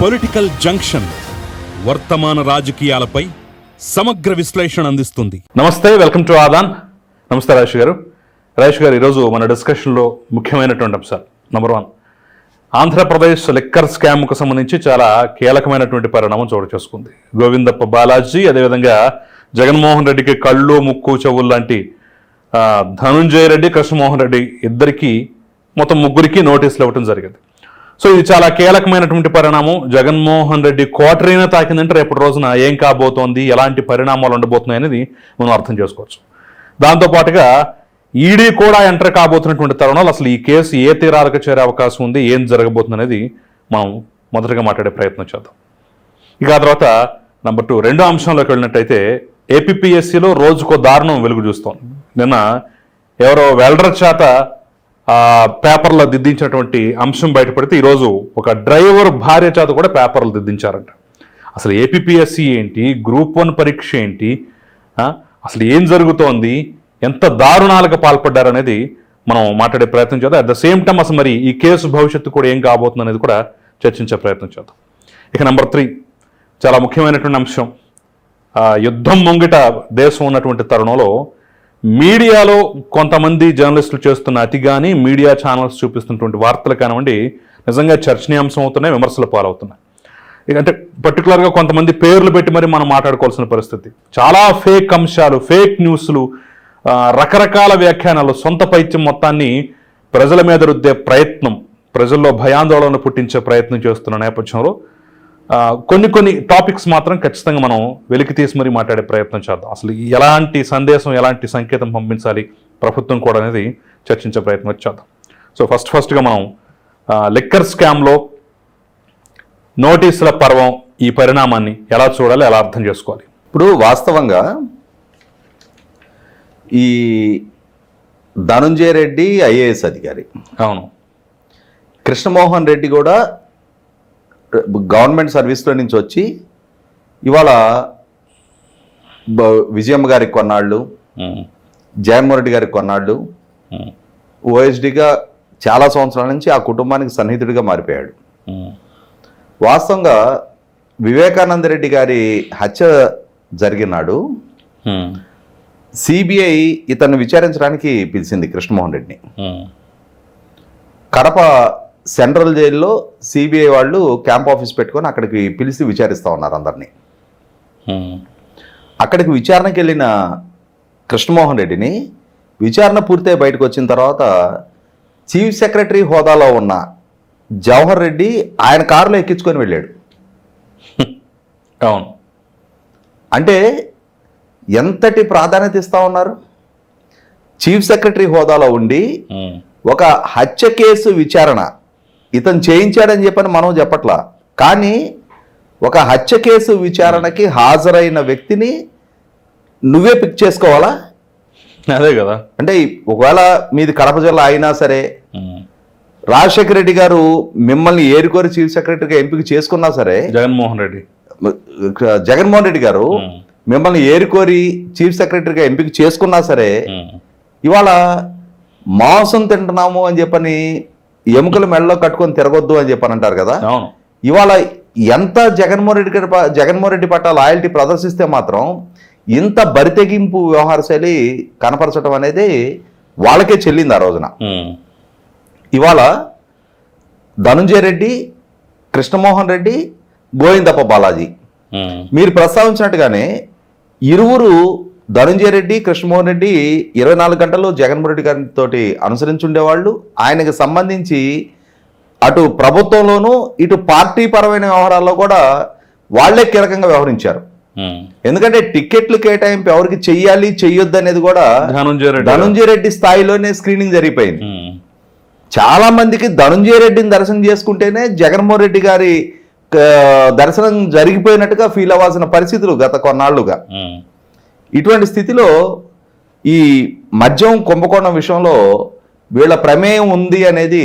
Political junction వర్తమాన రాజకీయాలపై సమగ్ర విశ్లేషణ అందిస్తుంది. నమస్తే, వెల్కమ్ టు ఆదాన్. నమస్తే రాజేష్ గారు. రాజేష్ గారు, ఈరోజు మన డిస్కషన్లో ముఖ్యమైనటువంటి అంశాలు. నంబర్ 1, ఆంధ్రప్రదేశ్ లిక్కర్ స్కామ్కు సంబంధించి చాలా కీలకమైనటువంటి పరిణామం చోటు చేసుకుంది. గోవిందప్ప బాలాజీ, అదేవిధంగా జగన్మోహన్ రెడ్డికి కళ్ళు ముక్కు చెవులు లాంటి ధనుంజయ రెడ్డి, కృష్ణమోహన్ రెడ్డి ఇద్దరికి మొత్తం ముగ్గురికి నోటీసులు ఇవ్వడం జరిగింది. సో ఇది చాలా కీలకమైనటువంటి పరిణామం. జగన్మోహన్ రెడ్డి కోటరీని తాకిందంటే రేపటి రోజున ఏం కాబోతోంది, ఎలాంటి పరిణామాలు ఉండబోతున్నాయి అనేది మనం అర్థం చేసుకోవచ్చు. దాంతోపాటుగా ఈడీ కూడా ఎంటర్ కాబోతున్నటువంటి తరుణాలు, అసలు ఈ కేసు ఏ తీరాలకు చేరే అవకాశం ఉంది, ఏం జరగబోతుంది అనేది మనం మొదటగా మాట్లాడే ప్రయత్నం చేద్దాం. ఇక ఆ తర్వాత నంబర్ 2, రెండో అంశంలోకి వెళ్ళినట్టయితే ఏపీపీఎస్సీలో రోజుకో దారుణం వెలుగు చూస్తోంది. నిన్న ఎవరో వెల్డర్ చేత పేపర్లో దిద్దించినటువంటి అంశం బయటపడితే ఈరోజు ఒక డ్రైవర్ భార్య చేత కూడా పేపర్లు దిద్దించారంట. అసలు ఏపీపీఎస్సీ ఏంటి, గ్రూప్ 1 పరీక్ష ఏంటి, అసలు ఏం జరుగుతోంది, ఎంత దారుణాలకు పాల్పడ్డారనేది మనం మాట్లాడే ప్రయత్నం చేద్దాం. అట్ ద సేమ్ టైం అసలు మరి ఈ కేసు భవిష్యత్తు కూడా ఏం కాబోతుంది అనేది కూడా చర్చించే ప్రయత్నం చేద్దాం. ఇక నంబర్ 3, చాలా ముఖ్యమైనటువంటి అంశం. యుద్ధం ముంగిట దేశం ఉన్నటువంటి తరుణంలో మీడియాలో కొంతమంది జర్నలిస్టులు చేస్తున్న అతి కానీ, మీడియా ఛానల్స్ చూపిస్తున్నటువంటి వార్తలు కానివ్వండి, నిజంగా చర్చనీయాంశం అవుతున్నాయి, విమర్శల పాలవుతున్నాయి. అంటే పర్టికులర్గా కొంతమంది పేర్లు పెట్టి మరి మనం మాట్లాడుకోవాల్సిన పరిస్థితి. చాలా ఫేక్ అంశాలు, ఫేక్ న్యూస్లు, రకరకాల వ్యాఖ్యానాలు, సొంత పైత్యం మొత్తాన్ని ప్రజల మీద రుద్దే ప్రయత్నం, ప్రజల్లో భయాందోళన పుట్టించే ప్రయత్నం చేస్తున్న నేపథ్యంలో కొన్ని టాపిక్స్ మాత్రం ఖచ్చితంగా మనం వెలికి తీసి మరీ మాట్లాడే ప్రయత్నం చేద్దాం. అసలు ఎలాంటి సందేశం, ఎలాంటి సంకేతం పంపించాలి ప్రభుత్వం కూడా అనేది చర్చించే ప్రయత్నం చేద్దాం. సో ఫస్ట్గా మనం లిక్కర్ స్కామ్లో నోటీసుల పర్వం, ఈ పరిణామాన్ని ఎలా చూడాలి, ఎలా అర్థం చేసుకోవాలి? ఇప్పుడు వాస్తవంగా ఈ ధనుంజయ రెడ్డి ఐఏఎస్ అధికారి, అవును, కృష్ణమోహన్ రెడ్డి కూడా గవర్నమెంట్ సర్వీస్లో నుంచి వచ్చి ఇవాళ విజయమ్మ గారికి కొన్నాళ్ళు, జగన్మోహన్ రెడ్డి గారికి కొన్నాళ్ళు, ఓఎస్డీగా చాలా సంవత్సరాల నుంచి ఆ కుటుంబానికి సన్నిహితుడిగా మారిపోయాడు. వాస్తవంగా వివేకానంద రెడ్డి గారి హత్య జరిగినాడు సిబిఐ ఇతన్ని విచారించడానికి పిలిచింది కృష్ణమోహన్ రెడ్డిని. కడప సెంట్రల్ జైల్లో సిబిఐ వాళ్ళు క్యాంప్ ఆఫీస్ పెట్టుకొని అక్కడికి పిలిచి విచారిస్తూ ఉన్నారు అందరినీ. అక్కడికి విచారణకి వెళ్ళిన కృష్ణమోహన్ రెడ్డిని విచారణ పూర్తయి బయటకు వచ్చిన తర్వాత చీఫ్ సెక్రటరీ హోదాలో ఉన్న జవహర్ రెడ్డి ఆయన కారులో ఎక్కించుకొని వెళ్ళాడు. అవును, అంటే ఎంతటి ప్రాధాన్యత ఇస్తూ ఉన్నారు. చీఫ్ సెక్రటరీ హోదాలో ఉండి ఒక హత్య కేసు విచారణ ఇతను చేయించాడని చెప్పని మనం చెప్పట్లా, కానీ ఒక హత్య కేసు విచారణకి హాజరైన వ్యక్తిని నువ్వే పిక్ చేసుకోవాలా? అదే కదా. అంటే ఒకవేళ మీది కడప జిల్లా అయినా సరే, రాజశేఖర రెడ్డి గారు మిమ్మల్ని ఏరుకోరి చీఫ్ సెక్రటరీగా ఎంపిక చేసుకున్నా సరే, జగన్మోహన్ రెడ్డి గారు మిమ్మల్ని ఏరుకోరి చీఫ్ సెక్రటరీగా ఎంపిక చేసుకున్నా సరే, ఇవాళ మాంసం తింటున్నాము అని చెప్పని ఎముకలు మెడలో కట్టుకొని తిరగొద్దు అని చెప్పని అంటారు కదా. ఇవాళ ఎంత జగన్మోహన్ రెడ్డి పట్ల లాయల్టీ ప్రదర్శిస్తే మాత్రం ఇంత బరితెగింపు వ్యవహార శైలి కనపరచడం అనేది వాళ్ళకే చెల్లింది ఆ రోజున. ఇవాళ ధనుంజయ రెడ్డి, కృష్ణమోహన్ రెడ్డి, గోవిందప్ప బాలాజీ మీరు ప్రస్తావించినట్టుగానే ఇరువురు, ధనుంజయ రెడ్డి, కృష్ణమోహన్ రెడ్డి 24 గంటలు జగన్మోహన్ రెడ్డి గారితో అనుసరించి ఉండేవాళ్ళు. ఆయనకు సంబంధించి అటు ప్రభుత్వంలోనూ ఇటు పార్టీ పరమైన వ్యవహారాల్లో కూడా వాళ్లే కీలకంగా వ్యవహరించారు. ఎందుకంటే టికెట్లు కేటాయింపు ఎవరికి చెయ్యాలి చెయ్యొద్దు అనేది కూడా ధనుంజయ రెడ్డి స్థాయిలోనే స్క్రీనింగ్ జరిగిపోయింది. చాలా మందికి ధనుంజయ రెడ్డిని దర్శనం చేసుకుంటేనే జగన్మోహన్ రెడ్డి గారి దర్శనం జరిగిపోయినట్టుగా ఫీల్ అవ్వాల్సిన పరిస్థితులు గత కొన్నాళ్లుగా. ఇటువంటి స్థితిలో ఈ మద్యం కుంభకోణం విషయంలో వీళ్ళ ప్రమేయం ఉంది అనేది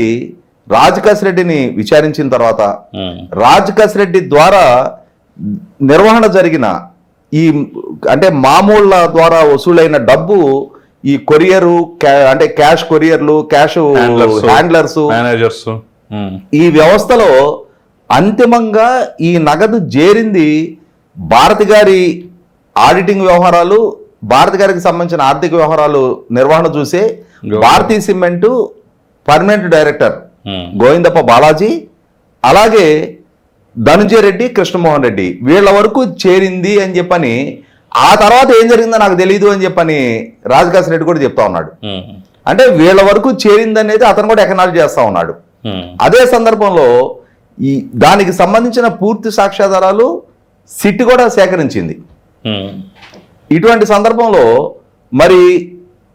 రాజకాశ్ రెడ్డిని విచారించిన తర్వాత, రాజకాశ్ రెడ్డి ద్వారా నిర్వహణ జరిగిన ఈ అంటే మామూళ్ళ ద్వారా వసూలైన డబ్బు ఈ కొరియరు అంటే క్యాష్ కొరియర్లు, క్యాష్ హ్యాండ్లర్స్, మేనేజర్స్, ఈ వ్యవస్థలో అంతిమంగా ఈ నగదు చేరింది భారతి గారి ఆడిటింగ్ వ్యవహారాలు, భారతి గారికి సంబంధించిన ఆర్థిక వ్యవహారాలు నిర్వహణ చూసే Bharathi Cement permanent director Govindappa Balaji, అలాగే ధనుంజయ రెడ్డి, కృష్ణమోహన్ రెడ్డి వీళ్ళ వరకు చేరింది అని చెప్పని, ఆ తర్వాత ఏం జరిగిందో నాకు తెలియదు అని చెప్పని రాజకాశ్ రెడ్డి కూడా చెప్తా ఉన్నాడు. అంటే వీళ్ళ వరకు చేరింది అనేది అతను కూడా ఎకనాలజీ చేస్తా ఉన్నాడు. అదే సందర్భంలో ఈ దానికి సంబంధించిన పూర్తి సాక్ష్యాధారాలు సిట్ కూడా సేకరించింది. ఇటువంటి సందర్భంలో మరి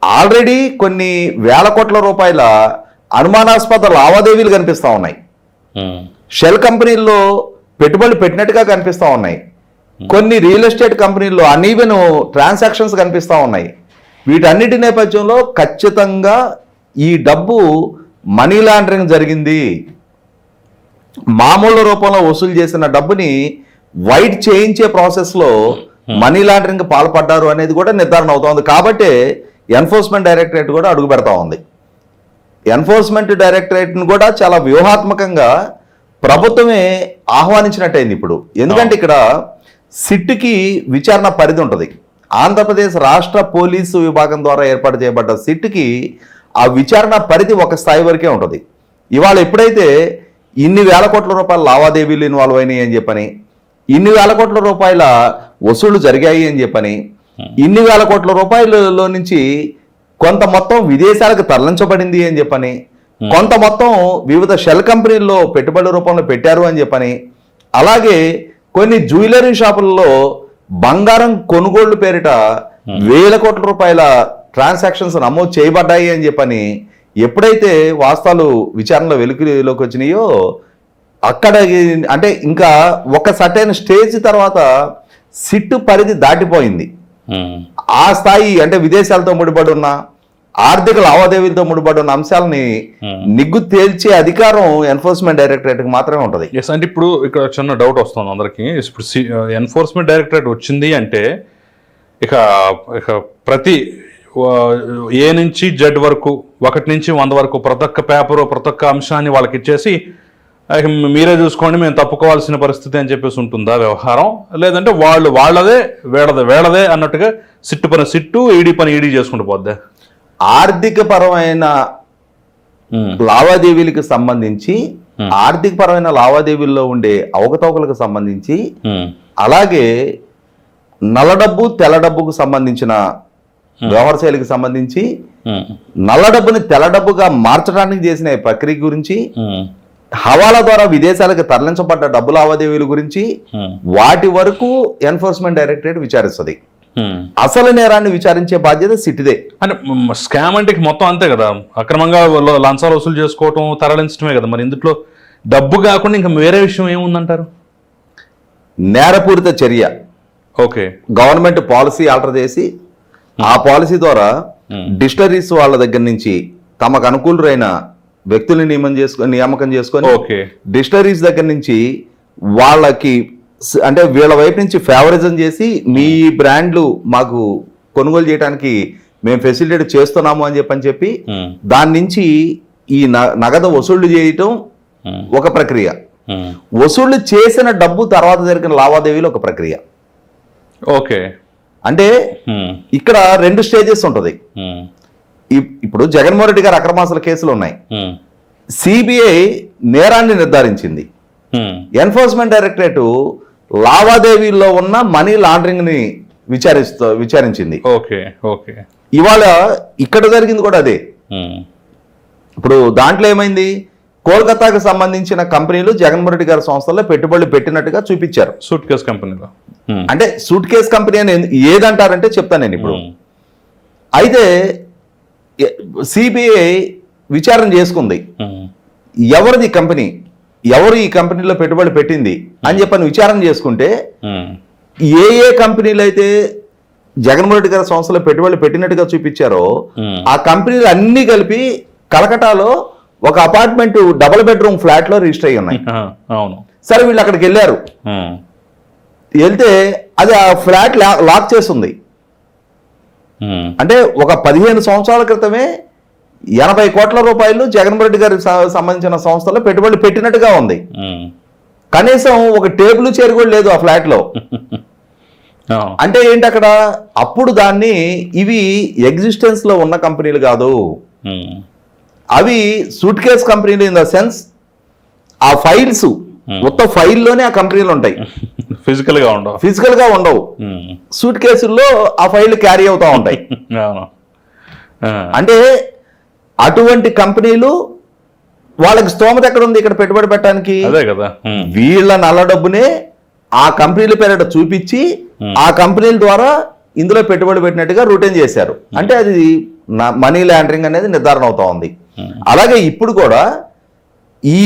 ఆల్రెడీ కొన్ని వేల కోట్ల రూపాయల అనుమానాస్పద లావాదేవీలు కనిపిస్తా ఉన్నాయి. షెల్ కంపెనీల్లో పెట్టుబడులు పెట్టినట్టుగా కనిపిస్తా ఉన్నాయి. కొన్ని రియల్ ఎస్టేట్ కంపెనీల్లో అన్ఈవెన్ ట్రాన్సాక్షన్స్ కనిపిస్తా ఉన్నాయి. వీటన్నిటి నేపథ్యంలో ఖచ్చితంగా ఈ డబ్బు మనీ లాండరింగ్ జరిగింది, మామూలు రూపంలో వసూలు చేసిన డబ్బుని వైట్ చేయించే ప్రాసెస్లో మనీ లాండరింగ్ పాల్పడ్డారు అనేది కూడా నిర్ధారణ అవుతోంది. కాబట్టే ఎన్ఫోర్స్మెంట్ డైరెక్టరేట్ కూడా అడుగు పెడతా ఉంది. ఎన్ఫోర్స్మెంట్ డైరెక్టరేట్ని కూడా చాలా వ్యూహాత్మకంగా ప్రభుత్వమే ఆహ్వానించినట్టయింది ఇప్పుడు. ఎందుకంటే ఇక్కడ సిట్కి విచారణ పరిధి ఉంటుంది. ఆంధ్రప్రదేశ్ రాష్ట్ర పోలీసు విభాగం ద్వారా ఏర్పాటు చేయబడ్డ సిట్కి ఆ విచారణ పరిధి ఒక స్థాయి వరకే ఉంటుంది. ఇవాళ ఎప్పుడైతే ఇన్ని వేల కోట్ల రూపాయల లావాదేవీలు ఇన్వాల్వ్ అయినాయి అని చెప్పని, ఇన్ని వేల కోట్ల రూపాయల వసూళ్లు జరిగాయి అని చెప్పని, ఇన్ని వేల కోట్ల రూపాయలలో నుంచి కొంత మొత్తం విదేశాలకు తరలించబడింది అని చెప్పని, కొంత మొత్తం వివిధ షెల్ కంపెనీల్లో పెట్టుబడి రూపంలో పెట్టారు అని చెప్పని, అలాగే కొన్ని జ్యువెలరీ షాపుల్లో బంగారం కొనుగోళ్లు పేరిట వేల కోట్ల రూపాయల ట్రాన్సాక్షన్స్ నమోదు చేయబడ్డాయి అని చెప్పని ఎప్పుడైతే వాస్తవాలు విచారణలో వెలుగులోకి వచ్చినాయో అక్కడ అంటే ఇంకా ఒక సర్టైన్ స్టేజ్ తర్వాత సిట్టు పరిధి దాటిపోయింది. ఆ స్థాయి అంటే విదేశాలతో ముడిపడి ఉన్న ఆర్థిక లావాదేవీలతో ముడిపడి ఉన్న అంశాలని నిగ్గు తేల్చే అధికారం ఎన్ఫోర్స్మెంట్ డైరెక్టరేట్కి మాత్రమే ఉంటుంది. ఎస్, అంటే ఇప్పుడు ఇక్కడ చిన్న డౌట్ వస్తుంది అందరికి. ఇప్పుడు ఎన్ఫోర్స్మెంట్ డైరెక్టరేట్ వచ్చింది అంటే ఇక ఇక ప్రతి ఏ నుంచి జెడ్ వరకు 1 నుంచి 100 వరకు ప్రతి ఒక్క పేపరు ప్రతి ఒక్క అంశాన్ని వాళ్ళకి ఇచ్చేసి మీరే చూసుకోండి, మేము తప్పుకోవాల్సిన పరిస్థితి అని చెప్పేసి ఉంటుందా వ్యవహారం? లేదంటే వాళ్ళదే వేళదే అన్నట్టుగా సిట్టు ఈడీ పని ఈడీ చేసుకుంటూ పోద్దా? ఆర్థిక పరమైన లావాదేవీలకు సంబంధించి, ఆర్థిక పరమైన లావాదేవీల్లో ఉండే అవకతవకలకు సంబంధించి, అలాగే నల్ల డబ్బు తెల్ల డబ్బుకు సంబంధించిన వ్యవహార శైలికి సంబంధించి, నల్ల డబ్బుని తెల్ల డబ్బుగా మార్చడానికి చేసిన ప్రక్రియ గురించి, హవాలా ద్వారా విదేశాలకు తరలించబడ్డ డబ్బు లావాదేవీల గురించి వాటి వరకు ఎన్ఫోర్స్మెంట్ డైరెక్టరేట్ విచారిస్తుంది. అసలు నేరాన్ని విచారించే బాధ్యత సిట్టిదే. అంటే స్కామ్ అంటే మొత్తం అంతే కదా, అక్రమంగా లంచాలు వసూలు చేసుకోవటం, తరలించడమే కదా. మరి ఇందులో డబ్బు కాకుండా ఇంకా వేరే విషయం ఏముందంటారు? నేరపూరిత చర్య. ఓకే, గవర్నమెంట్ పాలసీ ఆల్టర్ చేసి ఆ పాలసీ ద్వారా డిస్టరీస్ వాళ్ళ దగ్గర నుంచి తమకు అనుకూలురైన వ్యక్తుల్ని నియామకం చేసుకొని డిస్టరీస్ దగ్గర నుంచి వాళ్ళకి అంటే వీళ్ళ వైపు నుంచి ఫేవరిజం చేసి మీ బ్రాండ్లు మాకు కొనుగోలు చేయడానికి మేము ఫెసిలిటేట్ చేస్తున్నాము అని చెప్పి దాని నుంచి ఈ నగదు వసూళ్లు చేయటం ఒక ప్రక్రియ, వసూళ్లు చేసిన డబ్బు తర్వాత జరిగిన లావాదేవీలు ఒక ప్రక్రియ. ఓకే, అంటే ఇక్కడ 2 స్టేజెస్ ఉంటుంది. ఇప్పుడు జగన్మోహన్ రెడ్డి గారు అక్రమాస్తుల కేసులు ఉన్నాయి. సిబిఐ నేరాన్ని నిర్ధారించింది. ఎన్ఫోర్స్మెంట్ డైరెక్టరేట్ లావాదేవీల్లో ఉన్న మనీ లాండరింగ్ ని విచారించింది. ఇవాళ ఇక్కడ జరిగింది కూడా అదే. ఇప్పుడు దాంట్లో ఏమైంది, కోల్కతాకు సంబంధించిన కంపెనీలు జగన్మోహన్ రెడ్డి గారి సంస్థల్లో పెట్టుబడులు పెట్టినట్టుగా చూపించారు. సూట్ కేస్ కంపెనీలో అంటే సూట్ కేస్ కంపెనీ అని ఏదంటారంటే చెప్తాను నేను ఇప్పుడు. అయితే సిబిఐ విచారణ చేసుకుంది, ఎవరిది కంపెనీ, ఎవరు ఈ కంపెనీలో పెట్టుబడి పెట్టింది అని చెప్పని విచారణ చేసుకుంటే ఏ కంపెనీలు అయితే జగన్మోహన్ రెడ్డి గారి సంస్థలో పెట్టుబడులు పెట్టినట్టుగా చూపించారో ఆ కంపెనీలు అన్ని కలిపి కలకటాలో ఒక అపార్ట్మెంట్ డబుల్ బెడ్రూమ్ ఫ్లాట్ లో రిజిస్టర్ అయ్యి ఉన్నాయి. సరే వీళ్ళు అక్కడికి వెళ్ళారు, వెళ్తే అది ఆ ఫ్లాట్ లాక్ చేస్తుంది. అంటే ఒక 15 సంవత్సరాల క్రితమే 80 కోట్ల రూపాయలు జగన్మోహన్ రెడ్డి గారికి సంబంధించిన సంస్థలో పెట్టుబడులు పెట్టినట్టుగా ఉంది. కనీసం ఒక టేబుల్ చైర్ కూడా లేదు ఆ ఫ్లాట్ లో. అవును. అంటే ఏంటి అక్కడ అప్పుడు దాన్ని ఇవి ఎగ్జిస్టెన్స్ లో ఉన్న కంపెనీలు కాదు, ఉమ్. అవి సూట్ కేస్ కంపెనీలు. ఇన్ ద సెన్స్ ఆ ఫైల్స్ మొత్తం ఫైల్లోనే ఆ కంపెనీలు ఉంటాయి, ఫిజికల్ గా ఉండవు. ఫిజికల్ గా ఉండవు. ఉమ్. సూట్ కేసుల్లో ఆ ఫైల్ క్యారీ అవుతా ఉంటాయి. అవును. ఆ. అంటే అటువంటి కంపెనీలు వాళ్ళకి స్తోమత ఎక్కడ ఉంది ఇక్కడ పెట్టుబడి పెట్టడానికి? అదే కదా. ఉమ్. వీళ్ళ నల్ల డబ్బునే ఆ కంపెనీల పేరిట చూపించి ఆ కంపెనీల ద్వారా ఇందులో పెట్టుబడి పెట్టినట్టుగా రూటైన్ చేశారు. అంటే అది మనీ లాండరింగ్ అనేది నిర్ధారణ అవుతా ఉంది. అలాగే ఇప్పుడు కూడా ఈ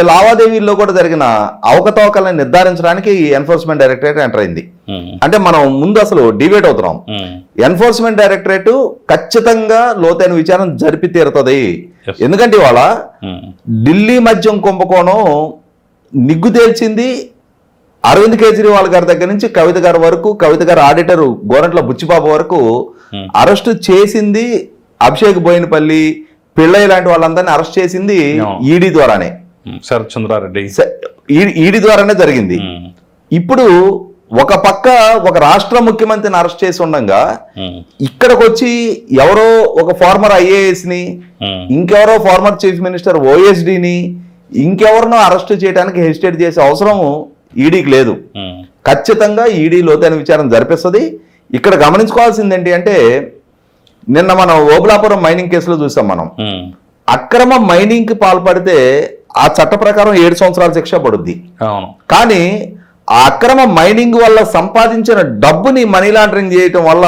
లావాదేవీల్లో కూడా జరిగిన అవకతవకలను నిర్ధారించడానికి ఎన్ఫోర్స్మెంట్ డైరెక్టరేట్ ఎంటర్ అయింది. ఉమ్. అంటే మనం ముందు అసలు డిబేట్ అవుతున్నాం. ఉమ్. ఎన్ఫోర్స్మెంట్ డైరెక్టరేట్ ఖచ్చితంగా లోతైన విచారణ జరిపి తీరుతుంది. Yes. ఎందుకంటే ఇవాళ ఉమ్. ఢిల్లీ మద్యం కుంభకోణం నిగ్గు తేల్చింది అరవింద్ కేజ్రీవాల్ గారి దగ్గర నుంచి కవిత గారి వరకు, కవిత గారి ఆడిటర్ గోరంట్ల బుచ్చిబాబు వరకు అరెస్ట్ చేసింది అభిషేక్ బోయినపల్లి, పిళ్ళయ్య లాంటి వాళ్ళందరినీ అరెస్ట్ చేసింది No. ఈడీ ద్వారానే, శరత్ చంద్రారెడ్డి. ఈడీ ద్వారానే జరిగింది. ఉమ్. ఇప్పుడు ఒక పక్క ఒక రాష్ట్ర ముఖ్యమంత్రిని అరెస్ట్ చేసి ఉండగా ఉమ్. ఇక్కడికి వచ్చి ఎవరో ఒక ఫార్మర్ ఐఏఎస్ ని, ఉమ్. ఇంకెవరో ఫార్మర్ చీఫ్ మినిస్టర్ ఓఎస్డీని, ఇంకెవరినో అరెస్ట్ చేయడానికి హెసిటేట్ చేసే అవసరం ఈడీకి లేదు. ఉమ్. ఖచ్చితంగా ఈడీ లోతైన విచారణ జరిపిస్తుంది. ఇక్కడ గమనించుకోవాల్సింది ఏంటి అంటే, నిన్న మనం ఓబులాపురం మైనింగ్ కేసులో చూసాం మనం. ఉమ్. అక్రమ మైనింగ్ కి పాల్పడితే ఆ చట్ట ప్రకారం 7 సంవత్సరాల శిక్ష పడుద్ది. అవును. కానీ ఆ అక్రమ మైనింగ్ వల్ల సంపాదించిన డబ్బుని మనీ లాండరింగ్ చేయటం వల్ల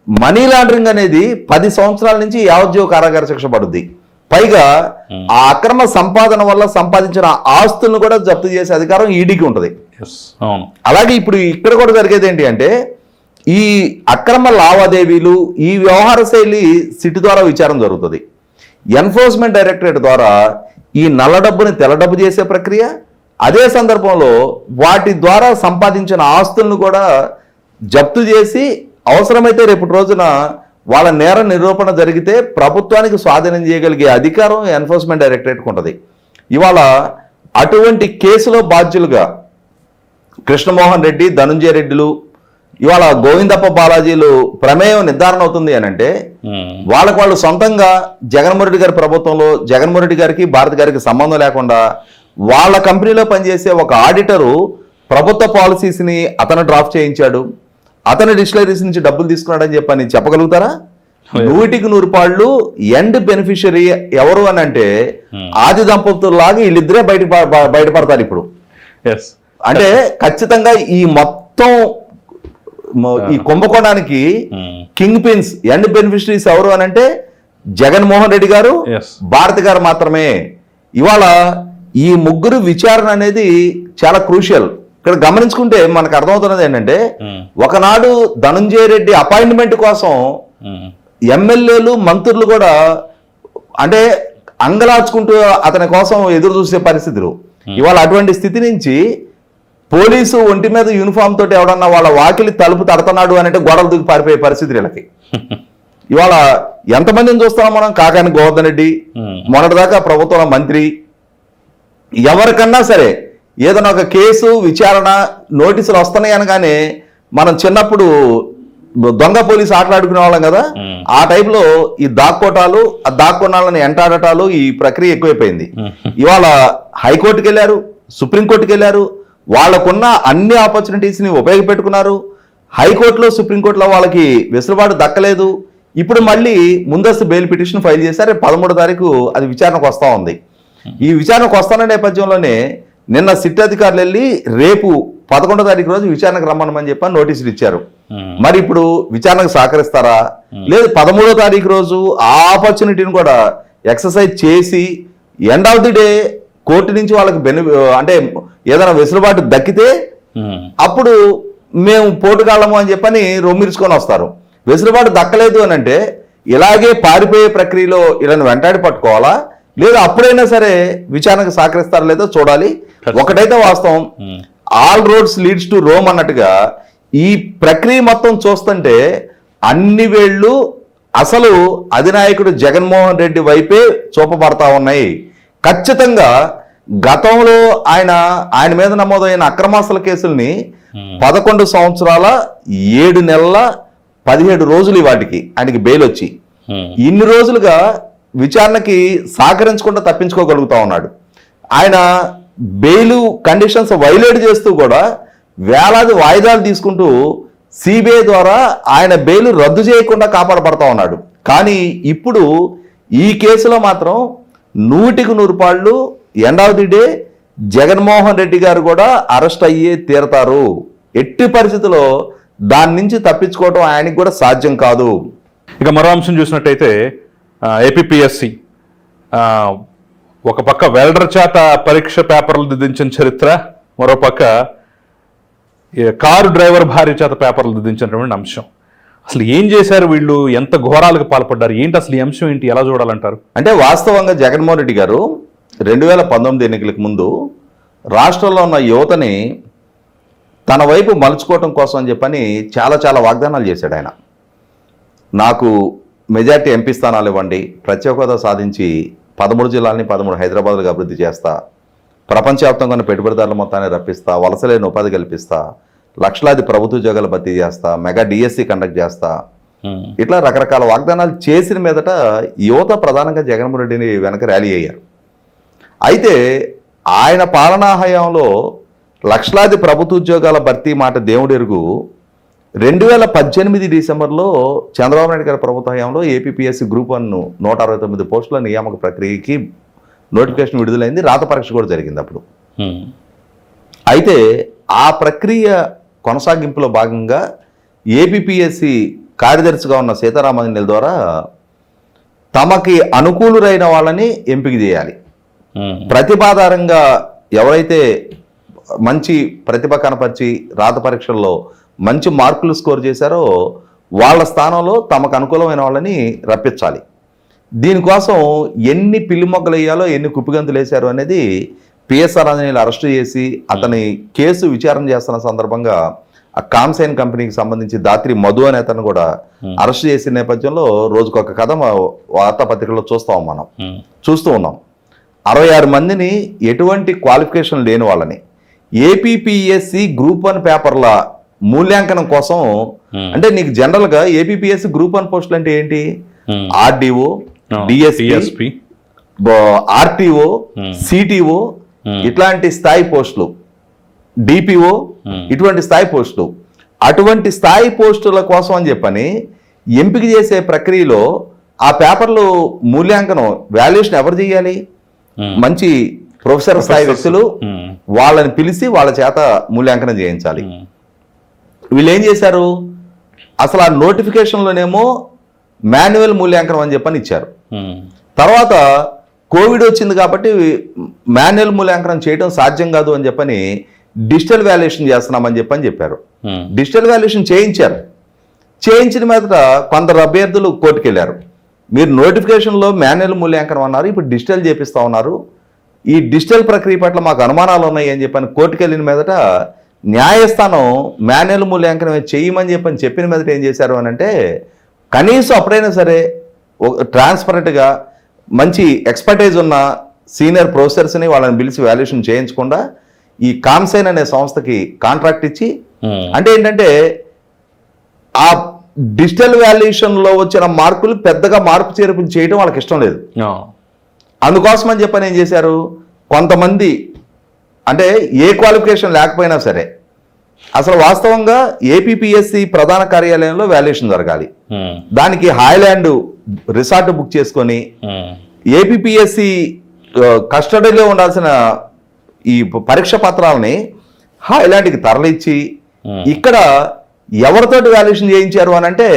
మనీ లాండరింగ్ అనేది 10 సంవత్సరాల నుంచి యావజ్జీవ కారాగార శిక్ష పడుద్ది. పైగా ఆ అక్రమ సంపాదన వల్ల సంపాదించిన ఆస్తులను కూడా జప్తు చేసే అధికారం ఈడీకి ఉంటుంది. ఎస్. అవును. అలాగే ఇప్పుడు ఇక్కడ కూడా జరిగేది ఏంటి అంటే, ఈ అక్రమ లావాదేవీలు, ఈ వ్యవహార శైలి సిట్ ద్వారా విచారణ జరుగుతుంది. ఎన్ఫోర్స్మెంట్ డైరెక్టరేట్ ద్వారా ఈ నల్ల డబ్బుని తెల్ల డబ్బు చేసే ప్రక్రియ, అదే సందర్భంలో వాటి ద్వారా సంపాదించిన ఆస్తులను కూడా జప్తు చేసి అవసరమైతే రేపటి రోజున వాళ్ళ నేర నిరూపణ జరిగితే ప్రభుత్వానికి స్వాధీనం చేయగలిగే అధికారం ఎన్ఫోర్స్మెంట్ డైరెక్టరేట్కి ఉంటుంది. ఇవాళ అటువంటి కేసులో బాధ్యులుగా కృష్ణమోహన్ రెడ్డి, ధనుంజయ రెడ్డిలు, ఇవాళ గోవిందప్ప బాలాజీలు ప్రమేయం నిర్ధారణ అవుతుంది అని అంటే, ఉమ్. వాళ్ళకు వాళ్ళు సొంతంగా జగన్మోహన్ రెడ్డి గారి ప్రభుత్వంలో జగన్మోహన్ రెడ్డి గారికి భారత్ గారికి సంబంధం లేకుండా వాళ్ళ కంపెనీలో పనిచేసే ఒక ఆడిటరు ప్రభుత్వ పాలసీస్ని అతను డ్రాఫ్ట్ చేయించాడు, అతను డిస్టిలరీస్ నుంచి డబ్బులు తీసుకున్నాడని చెప్పని చెప్పగలుగుతారా? 100కి 100 పాళ్ళు ఎండ్ బెనిఫిషియరీ ఎవరు అని అంటే ఆది దంపతుల్లాగా వీళ్ళిద్దరే బయటపడతారు ఇప్పుడు. ఎస్. అంటే ఖచ్చితంగా ఈ మొత్తం ఈ కుంభకోణానికి ఉమ్. కింగ్ పిన్స్, ఎండ్ బెనిఫిషరీస్ ఎవరు అని అంటే జగన్మోహన్ రెడ్డి గారు, ఎస్. భారతి గారు మాత్రమే. ఇవాళ ఈ ముగ్గురు విచారణ అనేది చాలా క్రూషియల్. ఇక్కడ గమనించుకుంటే మనకు అర్థమవుతున్నది ఏంటంటే, ఉమ్. ఒకనాడు ధనంజయ రెడ్డి అపాయింట్మెంట్ కోసం ఉమ్. ఎమ్మెల్యేలు, మంత్రులు కూడా అంటే అంగలార్చుకుంటూ అతని కోసం ఎదురు చూసే పరిస్థితులు. ఇవాళ అటువంటి స్థితి నుంచి పోలీసు ఒంటి మీద యూనిఫామ్ తోటి ఎవడన్నా వాళ్ళ వాకిలి తలుపు తడుతున్నాడు అంటే గొడవలు దూకి పారిపోయే పరిస్థితి వీళ్ళకి. ఇవాళ ఎంతమందిని చూస్తున్నాం మనం? కాకాని గోవర్ధన్ రెడ్డి, మొన్నటిదాకా ప్రభుత్వంలో మంత్రి, ఎవరికన్నా సరే ఏదైనా ఒక కేసు విచారణ నోటీసులు వస్తున్నాయి అనగానే మనం చిన్నప్పుడు దొంగ పోలీసు ఆటలాడుకునే వాళ్ళం కదా, ఆ టైంలో ఈ దాక్కోటాలు, ఆ దాక్కోనాళ్ళని ఎంటాడటాలు, ఈ ప్రక్రియ ఎక్కువైపోయింది. ఇవాళ హైకోర్టుకి వెళ్ళారు, సుప్రీంకోర్టుకి వెళ్ళారు, వాళ్ళకున్న అన్ని ఆపర్చునిటీస్ని ఉపయోగపెట్టుకున్నారు. హైకోర్టులో, సుప్రీంకోర్టులో వాళ్ళకి వెసులుబాటు దక్కలేదు. ఇప్పుడు మళ్ళీ ముందస్తు బెయిల్ పిటిషన్ ఫైల్ చేశారు. 13వ తారీఖు అది విచారణకు వస్తూ ఉంది. ఈ విచారణకు వస్తున్న నేపథ్యంలోనే నిన్న సిట్ అధికారులు వెళ్ళి రేపు 11వ తారీఖు రోజు విచారణకు రమ్మనమని చెప్పని నోటీసులు ఇచ్చారు. మరి ఇప్పుడు విచారణకు సహకరిస్తారా? లేదు 13వ తారీఖు రోజు ఆ ఆపర్చునిటీని కూడా ఎక్సర్సైజ్ చేసి end of the day court నుంచి వాళ్ళకి అంటే ఏదైనా వెసులుబాటు దక్కితే అప్పుడు మేము పోటుగాళ్ళము అని చెప్పని రొమ్మిరుచుకొని వస్తారు. వెసులుబాటు దక్కలేదు అని అంటే ఇలాగే పారిపోయే ప్రక్రియలో వీళ్ళని వెంటాడి పట్టుకోవాలా, లేదా అప్పుడైనా సరే విచారణకు సహకరిస్తారా లేదో చూడాలి. ఒకటైతే వాస్తవం, all roads leads to Rome అన్నట్టుగా ఈ ప్రక్రియ మొత్తం చూస్తుంటే అన్ని వేళ్ళు అసలు అధినాయకుడు జగన్మోహన్ రెడ్డి వైపే చూపబడతా ఉన్నాయి. ఖచ్చితంగా గతంలో ఆయన మీద నమోదైన అక్రమాస్తుల కేసుల్ని 11 సంవత్సరాల 7 నెలల 17 రోజులు వాటికి ఆయనకి బెయిల్ వచ్చి ఇన్ని రోజులుగా విచారణకి సహకరించకుండా తప్పించుకోగలుగుతా ఉన్నాడు. ఆయన బెయిల్ కండిషన్స్ వైలేట్ చేస్తూ కూడా వేలాది వాయిదాలు తీసుకుంటూ సిబిఐ ద్వారా ఆయన బెయిల్ రద్దు చేయకుండా కాపాడబడతా ఉన్నాడు. కానీ ఇప్పుడు ఈ కేసులో మాత్రం 100కి 100 పాళ్ళు end of the day Jaganmohan Reddy గారు కూడా అరెస్ట్ అయ్యే తీరతారు. ఎట్టి పరిస్థితుల్లో దాని నుంచి తప్పించుకోవడం ఆయనకి కూడా సాధ్యం కాదు. ఇక మరో అంశం చూసినట్టయితే ఏపీపీఎస్సి ఒక పక్క వెల్డర్ చేత పరీక్ష పేపర్లు దిద్దించిన చరిత్ర, మరో పక్క కారు డ్రైవర్ భార్య చేత పేపర్లు దిద్దించినటువంటి అంశం. అసలు ఏం చేశారు వీళ్ళు, ఎంత ఘోరాలకు పాల్పడ్డారు, ఏంటి అసలు ఈ అంశం ఏంటి, ఎలా చూడాలంటారు? అంటే వాస్తవంగా జగన్మోహన్ రెడ్డి గారు 2019 ఎన్నికలకు ముందు రాష్ట్రంలో ఉన్న యువతని తన వైపు మలుచుకోవటం కోసం అని చెప్పని చాలా వాగ్దానాలు చేశాడు ఆయన. నాకు మెజార్టీ ఎంపీ స్థానాలు ఇవ్వండి, ప్రత్యేక హోదా సాధించి 13 జిల్లాలని 13 హైదరాబాద్లుగా అభివృద్ధి చేస్తా, ప్రపంచవ్యాప్తంగా ఉన్న పెట్టుబడిదారుల మొత్తాన్ని రప్పిస్తా, వలసలేని ఉపాధి కల్పిస్తా, లక్షలాది ప్రభుత్వ ఉద్యోగాలు భర్తీ చేస్తా, మెగా డిఎస్సి కండక్ట్ చేస్తా, ఇట్లా రకరకాల వాగ్దానాలు చేసిన మీదట యువత ప్రధానంగా జగన్మోహన్ రెడ్డిని వెనక ర్యాలీ అయ్యారు. అయితే ఆయన పాలనా హయాంలో లక్షలాది ప్రభుత్వ ఉద్యోగాల భర్తీ మాట దేవుడెరుగు 2018 డిసెంబర్లో చంద్రబాబు నాయుడు గారి ప్రభుత్వ హయాంలో ఏపీపీఎస్సీ గ్రూప్ 1 169 పోస్టుల నియామక ప్రక్రియకి నోటిఫికేషన్ విడుదలైంది, రాత పరీక్ష కూడా జరిగింది అప్పుడు. అయితే ఆ ప్రక్రియ కొనసాగింపులో భాగంగా ఏపీపీఎస్సీ కార్యదర్శిగా ఉన్న సీతారామాంజనేయుల ద్వారా తమకి అనుకూలురైన వాళ్ళని ఎంపిక చేయాలి. ప్రతిభాధారంగా ఎవరైతే మంచి ప్రతిభ కనపరిచి రాత పరీక్షల్లో మంచి మార్కులు స్కోర్ చేశారో వాళ్ళ స్థానంలో తమకు అనుకూలమైన వాళ్ళని రప్పించాలి. దీనికోసం ఎన్ని పిల్లి మొగ్గలు వేయాలో, ఎన్ని కుప్పిగంతులు వేశారు అనేది పిఎస్ఆర్ ఆంజనేయులు అరెస్ట్ చేసి అతని కేసు విచారణ చేస్తున్న సందర్భంగా ఆ కామ్సైన్ కంపెనీకి సంబంధించి దాత్రి మధు అనే అతను కూడా అరెస్ట్ చేసిన నేపథ్యంలో రోజుకొక కథ వార్తాపత్రికల్లో చూస్తూ ఉన్నాం. 66 మందిని ఎటువంటి క్వాలిఫికేషన్ లేని వాళ్ళని ఏపీపీఎస్సీ గ్రూప్ 1 పేపర్ల మూల్యాంకనం కోసం, అంటే నీకు జనరల్గా ఏపీపీఎస్సీ గ్రూప్ 1 పోస్టులు అంటే ఏంటి, ఆర్డీఓ, డిఎస్పీ, ఆర్టీఓ, సిటీఓ ఇట్లాంటి స్థాయి పోస్టులు, డిపిఓ ఇటువంటి స్థాయి పోస్టులు. అటువంటి స్థాయి పోస్టుల కోసం అని చెప్పని ఎంపిక చేసే ప్రక్రియలో ఆ పేపర్లు మూల్యాంకనం వాల్యుయేషన్ ఎవరు చేయాలి? మంచి ప్రొఫెసర్ స్థాయి వ్యక్తులు, వాళ్ళని పిలిచి వాళ్ళ చేత మూల్యాంకనం చేయించాలి. వీళ్ళు ఏం చేశారు, అసలు ఆ నోటిఫికేషన్లోనేమో మాన్యువల్ మూల్యాంకనం అని చెప్పని ఇచ్చారు. తర్వాత కోవిడ్ వచ్చింది కాబట్టి మాన్యువల్ మూల్యాంకనం చేయడం సాధ్యం కాదు అని చెప్పని డిజిటల్ వాల్యుయేషన్ చేస్తున్నామని చెప్పారు. డిజిటల్ వాల్యుయేషన్ చేయించిన మీదట కొందరు అభ్యర్థులు కోర్టుకు వెళ్ళారు. మీరు నోటిఫికేషన్లో మాన్యువల్ మూల్యాంకనం అన్నారు, ఇప్పుడు డిజిటల్ చేపిస్తా ఉన్నారు, ఈ డిజిటల్ ప్రక్రియ పట్ల మాకు అనుమానాలు ఉన్నాయి అని చెప్పని కోర్టుకు వెళ్ళిన మీదట న్యాయస్థానం మాన్యువల్ మూల్యాంకనం చేయమని చెప్పిన మీదట ఏం చేశారు అని అంటే, కనీసం అప్పుడైనా సరే ట్రాన్స్పరెంట్గా మంచి ఎక్స్పర్టైజ్ ఉన్న సీనియర్ ప్రొఫెసర్స్ని వాళ్ళని పిలిచి వాల్యుయేషన్ చేయించకుండా ఈ కామ్సైన్ అనే సంస్థకి కాంట్రాక్ట్ ఇచ్చి, అంటే ఏంటంటే ఆ డిజిటల్ వాల్యుయేషన్లో వచ్చిన మార్కులు పెద్దగా మార్పు చేర్పులు చేయడం వాళ్ళకి ఇష్టం లేదు. అందుకోసం అని చెప్పని ఏం చేశారు, కొంతమంది అంటే ఏ క్వాలిఫికేషన్ లేకపోయినా సరే అసలు వాస్తవంగా ఏపీపీఎస్సీ ప్రధాన కార్యాలయంలో వాల్యుయేషన్ జరగాలి. దానికి హాయ్లాండ్ రిసార్ట్ బుక్ చేసుకొని ఏపీపీఎస్సీ కస్టడీలో ఉండాల్సిన ఈ పరీక్ష పత్రాలని హాయ్లాండ్కి తరలిచ్చి ఇక్కడ ఎవరితోటి వాల్యుయేషన్ చేయించారు అని అంటే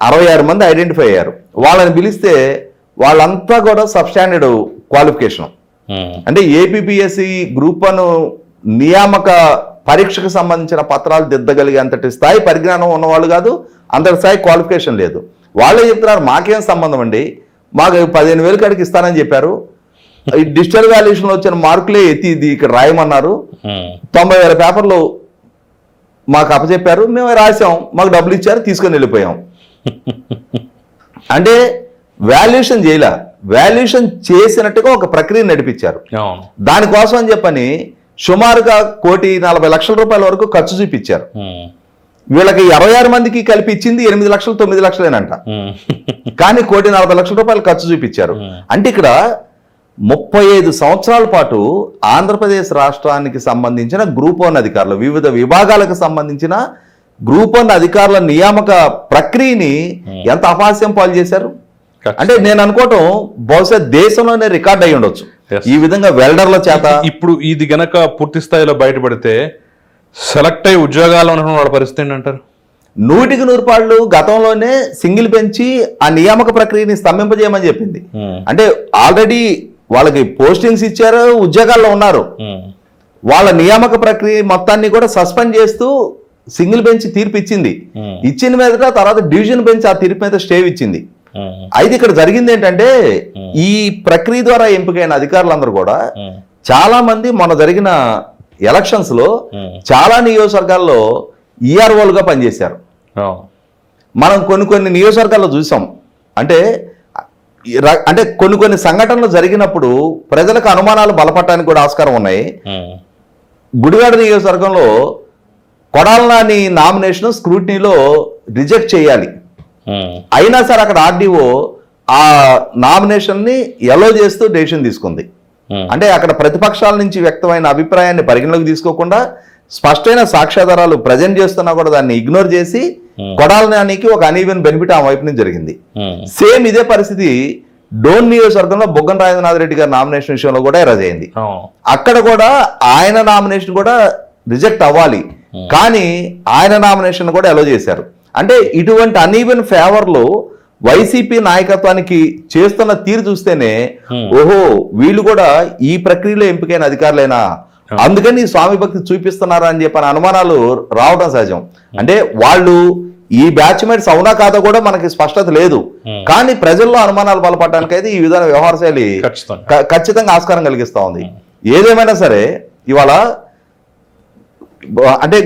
66 మంది ఐడెంటిఫై అయ్యారు. వాళ్ళని పిలిస్తే వాళ్ళంతా కూడా సబ్స్టాండర్డ్ క్వాలిఫికేషన్, అంటే ఏపీపీఎస్సీ గ్రూప్ 1 నియామక పరీక్షకు సంబంధించిన పత్రాలు దిద్దగలిగే అంతటి స్థాయి పరిజ్ఞానం ఉన్నవాళ్ళు కాదు, అంతటి స్థాయి క్వాలిఫికేషన్ లేదు. వాళ్ళే చెప్తున్నారు మాకేం సంబంధం అండి, మాకు 15,000 కాడికి ఇస్తానని చెప్పారు, ఈ డిజిటల్ వాల్యుయేషన్లో వచ్చిన మార్కులే ఎత్తి ఇది ఇక్కడ రాయమన్నారు, 90,000 పేపర్లు మాకు అప్పచెప్పారు, మేము రాసాం, మాకు డబ్బులు ఇచ్చారు, తీసుకొని వెళ్ళిపోయాం. అంటే వాల్యుయేషన్ చేయలే, వాల్యుయేషన్ చేసినట్టుగా ఒక ప్రక్రియ నడిపించారు. అవును. దానికోసం అని చెప్పని సుమారుగా 1,40,00,000 వరకు ఖర్చు చూపించారు. వీళ్ళకి 26 మందికి కలిపి ఇచ్చింది 8 లక్షలు 9 లక్షలేనంట. కానీ 1,40,00,000 ఖర్చు చూపించారు. అంటే ఇక్కడ 35 సంవత్సరాల పాటు ఆంధ్రప్రదేశ్ రాష్ట్రానికి సంబంధించిన గ్రూప్ 1 అధికారులు, వివిధ విభాగాలకు సంబంధించిన గ్రూప్ 1 అధికారుల నియామక ప్రక్రియని ఎంత అపహాస్యం పాలు చేశారు. అంటే నేను అనుకోవటం బహుశా దేశంలోనే రికార్డ్ అయి ఉండొచ్చు ఈ విధంగా వెల్డర్ల చేత. ఇప్పుడు ఇది గనక పూర్తి స్థాయిలో బయటపడితే సెలెక్ట్ అయ్యి ఉద్యోగాలు ఉన్నటువంటి వాళ్ళ పరిస్థితి ఏంటంటారు? 100% గతంలోనే సింగిల్ బెంచి ఆ నియామక ప్రక్రియని స్తంభింపజేయమని చెప్పింది. అంటే ఆల్రెడీ వాళ్ళకి పోస్టింగ్స్ ఇచ్చారు, ఉద్యోగాల్లో ఉన్నారు. వాళ్ళ నియామక ప్రక్రియ మొత్తాన్ని కూడా సస్పెండ్ చేస్తూ సింగిల్ బెంచ్ తీర్పు ఇచ్చింది. ఇచ్చిన మీదట తర్వాత డివిజన్ బెంచ్ ఆ తీర్పు మీద స్టే ఇచ్చింది. అయితే ఇక్కడ జరిగింది ఏంటంటే ఈ ప్రక్రియ ద్వారా ఎంపికైన అధికారులందరూ కూడా చాలా మంది మొన్న జరిగిన ఎలక్షన్స్ లో చాలా నియోజకవర్గాల్లో ఈఆర్ఓలుగా పనిచేశారు. మనం కొన్ని నియోజకవర్గాల్లో చూసాం. అంటే కొన్ని సంఘటనలు జరిగినప్పుడు ప్రజలకు అనుమానాలు బలపడటానికి కూడా ఆస్కారం ఉన్నాయి. గుడివాడ నియోజకవర్గంలో కొడాల నాని నామినేషన్ స్క్రూటినీలో రిజెక్ట్ చేయాలి. అయినా సరే అక్కడ ఆర్డీఓ ఆ నామినేషన్ ని ఎలో చేస్తూ డెసిషన్ తీసుకుంది. అంటే అక్కడ ప్రతిపక్షాల నుంచి వ్యక్తమైన అభిప్రాయాన్ని పరిగణలోకి తీసుకోకుండా స్పష్టమైన సాక్ష్యాధారాలు ప్రజెంట్ చేస్తున్నా కూడా దాన్ని ఇగ్నోర్ చేసి కొడాల నానికి ఒక అనీవెన్ బెనిఫిట్ ఆ వైపు నుంచి జరిగింది. సేమ్ ఇదే పరిస్థితి డోన్ నియోజకవర్గంలో బొగ్గన రాజేంద్రనాథ్ రెడ్డి గారి నామినేషన్ విషయంలో కూడా ఎరజైంది. అక్కడ కూడా ఆయన నామినేషన్ కూడా రిజెక్ట్ అవ్వాలి, కానీ ఆయన నామినేషన్ కూడా ఎలో చేశారు. అంటే ఇటువంటి అనీవెన్ ఫేవర్లు వైసీపీ నాయకత్వానికి చేస్తున్న తీరు చూస్తేనే ఓహో వీళ్ళు కూడా ఈ ప్రక్రియలో ఎంపికైన అధికారులైనా, అందుకని స్వామి భక్తి చూపిస్తున్నారా అని చెప్పిన అనుమానాలు రావడం సహజం. అంటే వాళ్ళు ఈ బ్యాచ్మేట్స్ అవునా కాదో కూడా మనకి స్పష్టత లేదు, కానీ ప్రజల్లో అనుమానాలు బలపడడానికి అయితే ఈ విధాన వ్యవహార శైలి ఖచ్చితంగా ఆస్కారం కలిగిస్తా ఉంది. ఏదేమైనా సరే ఇవాళ అంటే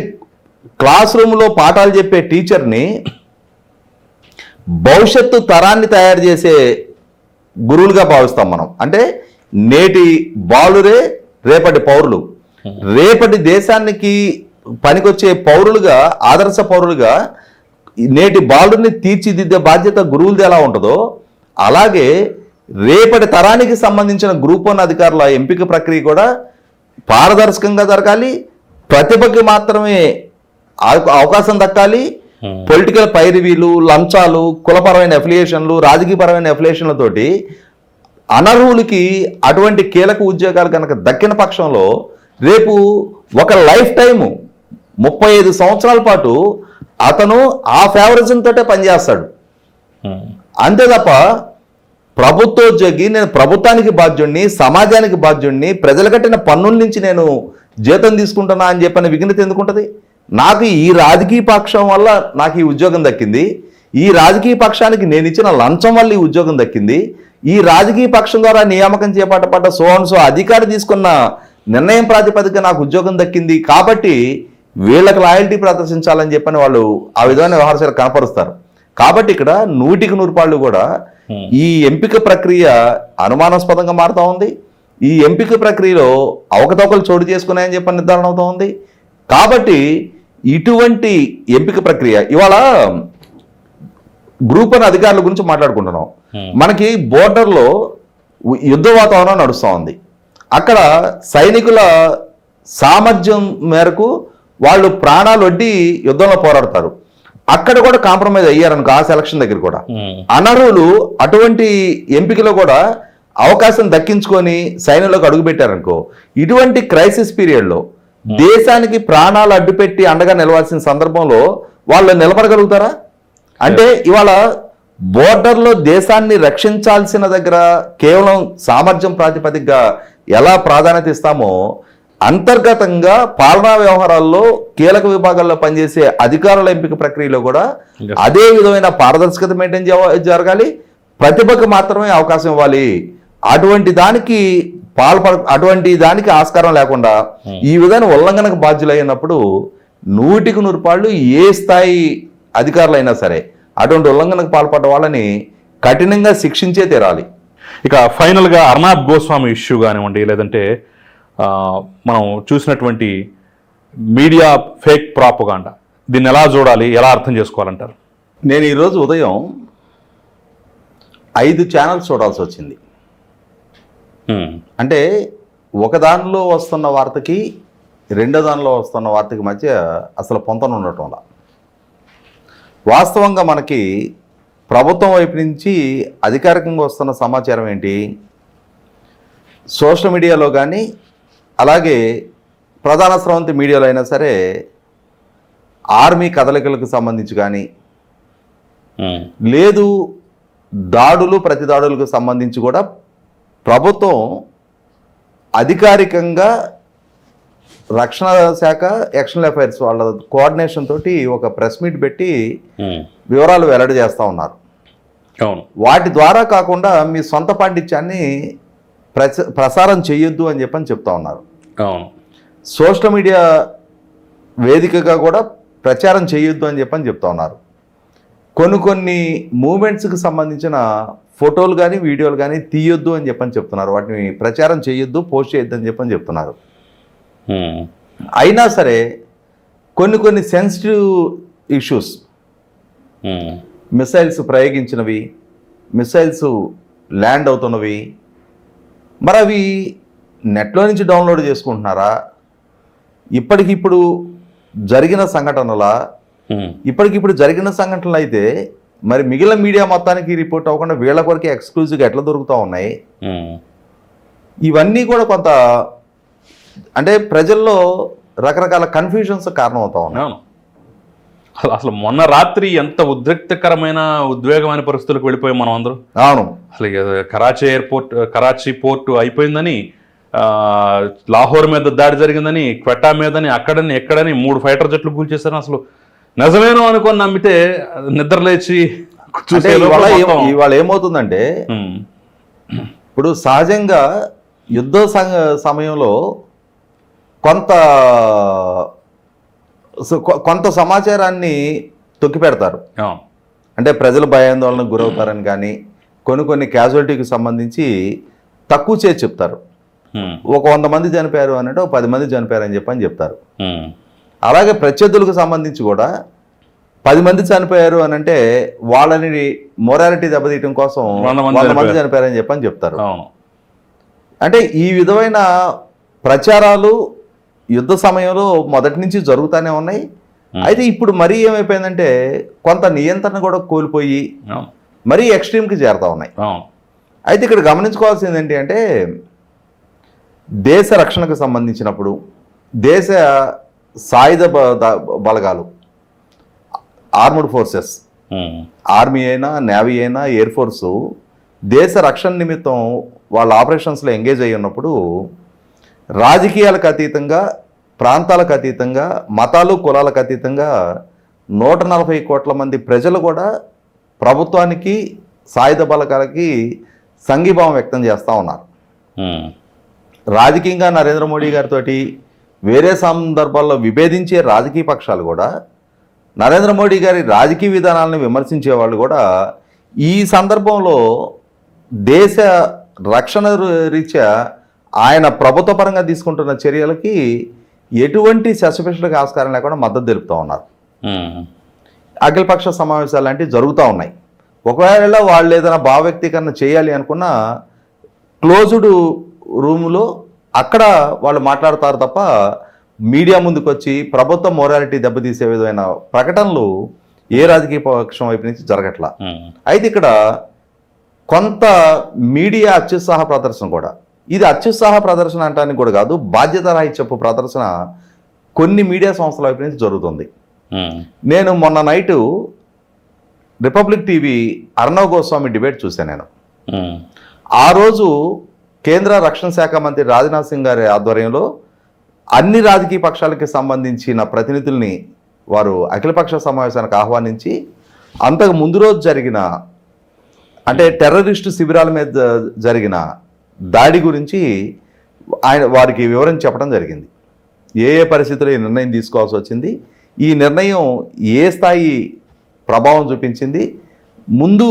క్లాస్ రూమ్ లో పాఠాలు చెప్పే టీచర్ని భవిష్యత్తు తరాన్ని తయారు చేసే గురువులుగా భావిస్తాం మనం. అంటే నేటి బాలురే రేపటి పౌరులు, రేపటి దేశానికి పనికొచ్చే పౌరులుగా, ఆదర్శ పౌరులుగా నేటి బాలుడిని తీర్చిదిద్దే బాధ్యత గురువులది ఎలా ఉంటుందో అలాగే రేపటి తరానికి సంబంధించిన గ్రూప్ 1 అధికారుల ఎంపిక ప్రక్రియ కూడా పారదర్శకంగా జరగాలి, ప్రతిభకి మాత్రమే అవకాశం దక్కాలి. పొలిటికల్ పైరివీలు, లంచాలు, కులపరమైన అఫిలియేషన్లు, రాజకీయపరమైన అఫిలియేషన్లతోటి అనర్హులకి అటువంటి కీలక ఉద్యోగాలు కనుక దక్కిన పక్షంలో రేపు ఒక లైఫ్ టైము 35 సంవత్సరాల పాటు అతను ఆ ఫేవరిజం తోటే పనిచేస్తాడు. అంతే తప్ప ప్రభుత్వోద్యోగి, నేను ప్రభుత్వానికి బాధ్యుణ్ణి, సమాజానికి బాధ్యుణ్ణి, ప్రజలు కట్టిన పన్నుల నుంచి నేను జీతం తీసుకుంటున్నా అని చెప్పిన విఘ్నత ఎందుకుంటుంది? నాకు ఈ రాజకీయ పక్షం వల్ల నాకు ఈ ఉద్యోగం దక్కింది, ఈ రాజకీయ పక్షానికి నేను ఇచ్చిన లంచం వల్ల ఈ ఉద్యోగం దక్కింది, ఈ రాజకీయ పక్షం ద్వారా నియామకం చేపట్టబడ్డ సో అధికారి తీసుకున్న నిర్ణయం ప్రాతిపదిక నాకు ఉద్యోగం దక్కింది, కాబట్టి వీళ్ళకి లాయల్టీ ప్రదర్శించాలని చెప్పని వాళ్ళు ఆ విధమైన వ్యవహారాలు కనపరుస్తారు. కాబట్టి ఇక్కడ 100% కూడా ఈ ఎంపిక ప్రక్రియ అనుమానాస్పదంగా మారుతూ ఉంది. ఈ ఎంపిక ప్రక్రియలో అవకతవకలు చోటు చేసుకున్నాయని చెప్పని నిర్ధారణ అవుతా ఉంది. కాబట్టి ఇటువంటి ఎంపిక ప్రక్రియ ఇవాళ గ్రూప్ 1 అధికారుల గురించి మాట్లాడుకుంటున్నాం. మనకి బోర్డర్లో యుద్ధ వాతావరణం నడుస్తూ ఉంది. అక్కడ సైనికుల సామర్థ్యం మేరకు వాళ్ళు ప్రాణాలు వడ్డి యుద్ధంలో పోరాడతారు. అక్కడ కూడా కాంప్రమైజ్ అయ్యారనుకో, ఆ సెలక్షన్ దగ్గర కూడా అనర్హులు అటువంటి ఎంపికలో కూడా అవకాశం దక్కించుకొని సైన్యంలోకి అడుగుపెట్టారనుకో, ఇటువంటి క్రైసిస్ పీరియడ్లో దేశానికి ప్రాణాలు అడ్డుపెట్టి అండగా నిలవాల్సిన సందర్భంలో వాళ్ళు నిలబడగలుగుతారా? అంటే ఇవాళ బోర్డర్లో దేశాన్ని రక్షించాల్సిన దగ్గర కేవలం సామర్థ్యం ప్రాతిపదికగా ఎలా ప్రాధాన్యత ఇస్తామో, అంతర్గతంగా పాలనా వ్యవహారాల్లో కీలక విభాగాల్లో పనిచేసే అధికారుల ఎంపిక ప్రక్రియలో కూడా అదే విధమైన పారదర్శకత మెయింటైన్ జరగాలి, ప్రతిభకు మాత్రమే అవకాశం ఇవ్వాలి. అటువంటి దానికి ఆస్కారం లేకుండా ఈ విధమైన ఉల్లంఘనకు బాధ్యులైనప్పుడు 100% ఏ స్థాయి అధికారులైనా సరే అటువంటి ఉల్లంఘనకు పాల్పడ్డ వాళ్ళని కఠినంగా శిక్షించే తీరాలి. ఇక ఫైనల్గా అర్నాబ్ గోస్వామి ఇష్యూ కానివ్వండి, లేదంటే మనం చూసినటువంటి మీడియా ఫేక్ ప్రాపగాండా, దీన్ని ఎలా చూడాలి, ఎలా అర్థం చేసుకోవాలంటారు? నేను ఈరోజు ఉదయం 5 ఛానల్స్ చూడాల్సి వచ్చింది. అంటే ఒక దానిలో వస్తున్న వార్తకి రెండో దానిలో వస్తున్న వార్తకి మధ్య అసలు పొంతన ఉండటం వల్ల వాస్తవంగా మనకి ప్రభుత్వం వైపు నుంచి అధికారికంగా వస్తున్న సమాచారం ఏంటి, సోషల్ మీడియాలో కానీ అలాగే ప్రధాన స్రవంతి మీడియాలో అయినా సరే ఆర్మీ కదలికలకు సంబంధించి కానీ లేదు దాడులు ప్రతిదాడులకు సంబంధించి కూడా ప్రభుత్వం అధికారికంగా రక్షణ శాఖ ఎక్స్టర్నల్ అఫైర్స్ వాళ్ళ కోఆర్డినేషన్ తోటి ఒక ప్రెస్ మీట్ పెట్టి వివరాలు వెల్లడి చేస్తూ ఉన్నారు. అవును, వాటి ద్వారా కాకుండా మీ సొంత పాండిత్యాన్ని ప్రసారం చేయొద్దు అని చెప్తా ఉన్నారు. అవును, సోషల్ మీడియా వేదికగా కూడా ప్రచారం చేయొద్దు అని చెప్తా ఉన్నారు. కొన్ని మూమెంట్స్కి సంబంధించిన ఫోటోలు కానీ వీడియోలు కానీ తీయొద్దు అని చెప్తున్నారు. వాటిని ప్రచారం చేయొద్దు, పోస్ట్ చేయొద్దు అని చెప్తున్నారు. అయినా సరే కొన్ని సెన్సిటివ్ ఇష్యూస్, మిసైల్స్ ప్రయోగించినవి, మిసైల్స్ ల్యాండ్ అవుతున్నవి, మరి అవి నెట్లో నుంచి డౌన్లోడ్ చేసుకుంటున్నారా, ఇప్పటికిప్పుడు జరిగిన సంఘటనలా, ఇప్పటికిప్పుడు జరిగిన సంఘటనలు అయితే మరి మిగిలిన మీడియా మొత్తానికి రిపోర్ట్ అవ్వకుండా వీళ్ళ కొరకే ఎక్స్క్లూజివ్గా ఎట్లా దొరుకుతూ ఉన్నాయి? ఇవన్నీ కూడా కొంత అంటే ప్రజల్లో రకరకాల కన్ఫ్యూజన్స్ కారణమవుతా ఉన్నాయి. అసలు మొన్న రాత్రి ఎంత ఉద్రిక్తకరమైన ఉద్వేగమైన పరిస్థితులకు వెళ్ళిపోయాం మనం అందరూ. అవును, అసలు కరాచీ పోర్టు అయిపోయిందని, లాహోర్ మీద దాడి జరిగిందని, క్వెటా మీదని, అక్కడని ఎక్కడని 3 ఫైటర్ జట్లు కూల్చేశారు. అసలు నిజమేనో అనుకొని నమ్మితే నిద్రలేచి ఇవాళ ఏమవుతుందంటే ఇప్పుడు సహజంగా యుద్ధ సమయంలో కొంత సమాచారాన్ని తొక్కిపెడతారు. అంటే ప్రజలు భయాందోళనకు గురవుతారని కానీ కొన్ని క్యాజువాలిటీకి సంబంధించి తక్కువ చేసి చెప్తారు. ఒక 100 మంది చనిపోయారు అన్నట్టు 10 మంది చనిపోయారు అని చెప్తారు. అలాగే ప్రత్యర్థులకు సంబంధించి కూడా 10 మంది చనిపోయారు అని అంటే వాళ్ళని మొరాలిటీ దెబ్బతీయటం కోసం 100 మంది చనిపోయారని చెప్తారు. అంటే ఈ విధమైన ప్రచారాలు యుద్ధ సమయంలో మొదటి నుంచి జరుగుతూనే ఉన్నాయి. అయితే ఇప్పుడు మరీ ఏమైపోయిందంటే కొంత నియంత్రణ కూడా కోల్పోయి మరీ ఎక్స్ట్రీమ్కి చేరుతా ఉన్నాయి. అయితే ఇక్కడ గమనించుకోవాల్సింది ఏంటి అంటే దేశ రక్షణకు సంబంధించినప్పుడు దేశ సాయుధ బలగాలు, ఆర్మ్డ్ ఫోర్సెస్, ఆర్మీ అయినా నేవీ అయినా ఎయిర్ ఫోర్సు దేశ రక్షణ నిమిత్తం వాళ్ళ ఆపరేషన్స్లో ఎంగేజ్ అయ్యి ఉన్నప్పుడు రాజకీయాలకు అతీతంగా, ప్రాంతాలకు అతీతంగా, మతాలు కులాలకు అతీతంగా 140 కోట్ల మంది ప్రజలు కూడా ప్రభుత్వానికి సాయుధ బలగాలకి సంఘీభావం వ్యక్తం చేస్తూ ఉన్నారు. రాజకీయంగా నరేంద్ర మోడీ గారితో వేరే సందర్భాల్లో విభేదించే రాజకీయ పక్షాలు కూడా, నరేంద్ర మోడీ గారి రాజకీయ విధానాలను విమర్శించే వాళ్ళు కూడా ఈ సందర్భంలో దేశ రక్షణ రీత్యా ఆయన ప్రభుత్వ పరంగా తీసుకుంటున్న చర్యలకి ఎటువంటి సస్పెషన్లకు ఆస్కారం లేకుండా మద్దతు తెలుపుతూ ఉన్నారు. అఖిలపక్ష సమావేశాలు లాంటివి జరుగుతూ ఉన్నాయి. ఒకవేళ వాళ్ళు ఏదైనా భావ వ్యక్తీకరణ చేయాలి అనుకున్నా క్లోజ్డ్ రూములో అక్కడ వాళ్ళు మాట్లాడతారు తప్ప మీడియా ముందుకు వచ్చి ప్రభుత్వ మొరాలిటీ దెబ్బతీసే విధమైన ప్రకటనలు ఏ రాజకీయ పక్షం వైపు నుంచి జరగట్లా. అయితే ఇక్కడ కొంత మీడియా అత్యుత్సాహ ప్రదర్శన కూడా, ఇది అత్యుత్సాహ ప్రదర్శన అంటానికి కూడా కాదు, బాధ్యత రాహిత్యపు ప్రదర్శన కొన్ని మీడియా సంస్థల వైపు నుంచి జరుగుతుంది. నేను మొన్న night republic TV Arnav Goswami debate చూశాను నేను. ఆ రోజు కేంద్ర రక్షణ శాఖ మంత్రి రాజ్నాథ్ సింగ్ గారి ఆధ్వర్యంలో అన్ని రాజకీయ పక్షాలకి సంబంధించిన ప్రతినిధుల్ని వారు అఖిలపక్ష సమావేశానికి ఆహ్వానించి అంతకు ముందు రోజు జరిగిన అంటే టెర్రరిస్టు శిబిరాల మీద జరిగిన దాడి గురించి వారికి వివరించి చెప్పడం జరిగింది. ఏ పరిస్థితుల్లో ఈ నిర్ణయం తీసుకోవాల్సి వచ్చింది, ఈ నిర్ణయం ఏ స్థాయి ప్రభావం చూపించింది, ముందు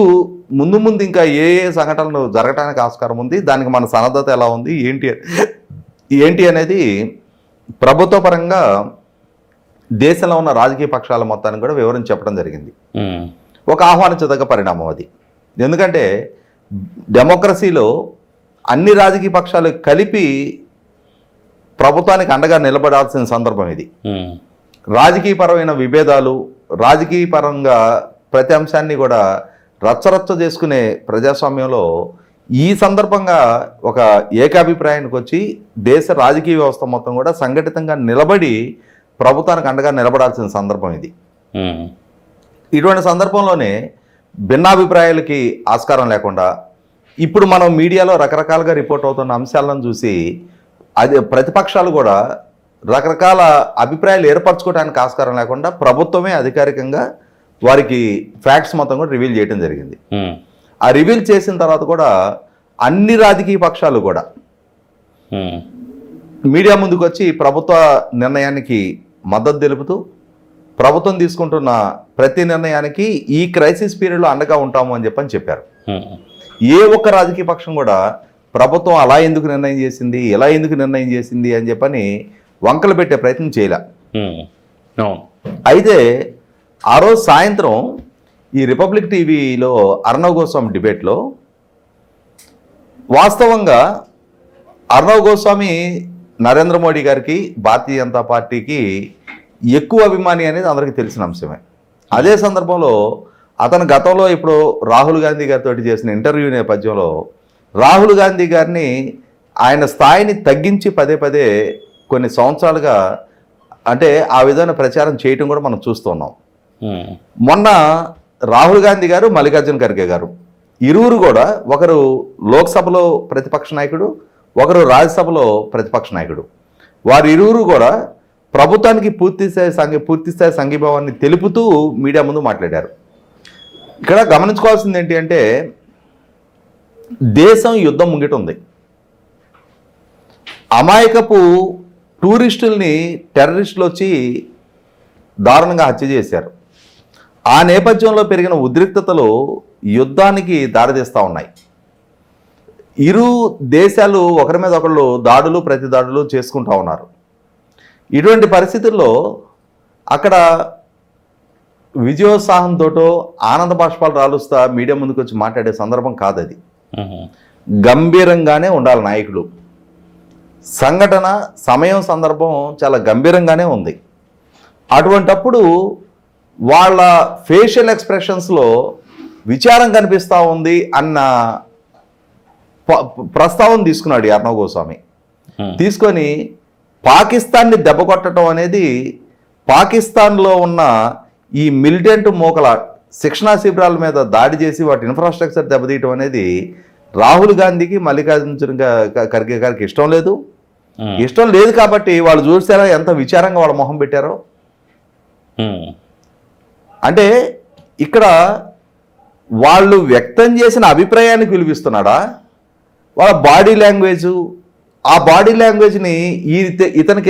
ముందు ముందు ఇంకా ఏ ఏ సంఘటనలు జరగడానికి ఆస్కారం ఉంది, దానికి మన సన్నద్ధత ఎలా ఉంది, ఏంటి అనేది ప్రభుత్వ పరంగా దేశంలో ఉన్న రాజకీయ పక్షాల మొత్తానికి కూడా వివరించి చెప్పడం జరిగింది. ఒక ఆహ్వానించదగ్గ పరిణామం అది. ఎందుకంటే డెమోక్రసీలో అన్ని రాజకీయ పక్షాలు కలిపి ప్రభుత్వానికి అండగా నిలబడాల్సిన సందర్భం ఇది. రాజకీయపరమైన విభేదాలు, రాజకీయపరంగా ప్రతి అంశాన్ని కూడా రచ్చరచ్చ చేసుకునే ప్రజాస్వామ్యంలో ఈ సందర్భంగా ఒక ఏకాభిప్రాయానికి వచ్చి దేశ రాజకీయ వ్యవస్థ మొత్తం కూడా సంఘటితంగా నిలబడి ప్రభుత్వానికి అండగా నిలబడాల్సిన సందర్భం ఇది. ఇటువంటి సందర్భంలోనే భిన్నాభిప్రాయాలకి ఆస్కారం లేకుండా ఇప్పుడు మనం మీడియాలో రకరకాలుగా రిపోర్ట్ అవుతున్న అంశాలను చూసి అది ప్రతిపక్షాలు కూడా రకరకాల అభిప్రాయాలు ఏర్పరచుకోవడానికి ఆస్కారం లేకుండా ప్రభుత్వమే అధికారికంగా వారికి ఫ్యాక్ట్స్ మొత్తం కూడా రివీల్ చేయడం జరిగింది. ఆ రివీల్ చేసిన తర్వాత కూడా అన్ని రాజకీయ పక్షాలు కూడా మీడియా ముందుకు వచ్చి ప్రభుత్వ నిర్ణయానికి మద్దతు తెలుపుతూ ప్రభుత్వం తీసుకుంటున్న ప్రతి నిర్ణయానికి ఈ క్రైసిస్ పీరియడ్లో అండగా ఉంటాము అని చెప్పారు. ఏ ఒక్క రాజకీయ పక్షం కూడా ప్రభుత్వం అలా ఎందుకు నిర్ణయం చేసింది, ఇలా ఎందుకు నిర్ణయం చేసింది అని చెప్పని వంకలు పెట్టే ప్రయత్నం చేయలే. అయితే ఆ రోజు సాయంత్రం ఈ రిపబ్లిక్ టీవీలో అర్ణవ్ గోస్వామి డిబేట్లో వాస్తవంగా అర్ణవ్ గోస్వామి నరేంద్ర మోడీ గారికి, భారతీయ జనతా పార్టీకి ఎక్కువ అభిమాని అనేది అందరికీ తెలిసిన అంశమే. అదే సందర్భంలో అతను గతంలో ఇప్పుడు రాహుల్ గాంధీ గారితో చేసిన ఇంటర్వ్యూ నేపథ్యంలో రాహుల్ గాంధీ గారిని ఆయన స్థాయిని తగ్గించి పదే పదే కొన్ని సంవత్సరాలుగా అంటే ఆ విధమైన ప్రచారం చేయటం కూడా మనం చూస్తున్నాం. మొన్న రాహుల్ గాంధీ గారు, మల్లికార్జున ఖర్గే గారు ఇరువురు కూడా ఒకరు లోక్సభలో ప్రతిపక్ష నాయకుడు, ఒకరు రాజ్యసభలో ప్రతిపక్ష నాయకుడు. వారు ఇరువురు కూడా ప్రభుత్వానికి పూర్తిస్థాయి సంఘీభావాన్ని తెలుపుతూ మీడియా ముందు మాట్లాడారు. ఇక్కడ గమనించుకోవాల్సింది ఏంటి అంటే దేశం యుద్ధం ముంగిట ఉంది. అమాయకపు టూరిస్టుల్ని టెర్రరిస్టులు వచ్చి దారుణంగా హత్య చేశారు. ఆ నేపథ్యంలో పెరిగిన ఉద్రిక్తతలు యుద్ధానికి దారితీస్తూ ఉన్నాయి. ఇరు దేశాలు ఒకరి మీద ఒకళ్ళు దాడులు ప్రతి దాడులు చేసుకుంటూ ఉన్నారు. ఇటువంటి పరిస్థితుల్లో అక్కడ విజయోత్సాహంతోటో ఆనంద బాష్పాలు రాలుస్తా మీడియా ముందుకు వచ్చి మాట్లాడే సందర్భం కాదు అది. గంభీరంగానే ఉండాలి నాయకులు. సంఘటన, సమయం, సందర్భం చాలా గంభీరంగానే ఉంది. అటువంటప్పుడు వాళ్ళ ఫేషియల్ ఎక్స్ప్రెషన్స్లో విచారం కనిపిస్తూ ఉంది అన్న ప్రస్తావన తీసుకున్నాడు ఈ అర్ణవ్ గోస్వామి. తీసుకొని పాకిస్తాన్ని దెబ్బకొట్టడం అనేది, పాకిస్తాన్లో ఉన్న ఈ మిలిటెంట్ మోకల శిక్షణా శిబిరాల మీద దాడి చేసి వాటి ఇన్ఫ్రాస్ట్రక్చర్ దెబ్బతీయటం అనేది రాహుల్ గాంధీకి, మల్లికార్జున ఖర్గే గారికి ఇష్టం లేదు. ఇష్టం లేదు కాబట్టి వాళ్ళు చూసారా ఎంత విచారంగా వాళ్ళ మొహం పెట్టారో. అంటే ఇక్కడ వాళ్ళు వ్యక్తం చేసిన అభిప్రాయానికి విలువిస్తున్నాడా, వాళ్ళ బాడీ లాంగ్వేజు, ఆ బాడీ లాంగ్వేజ్ని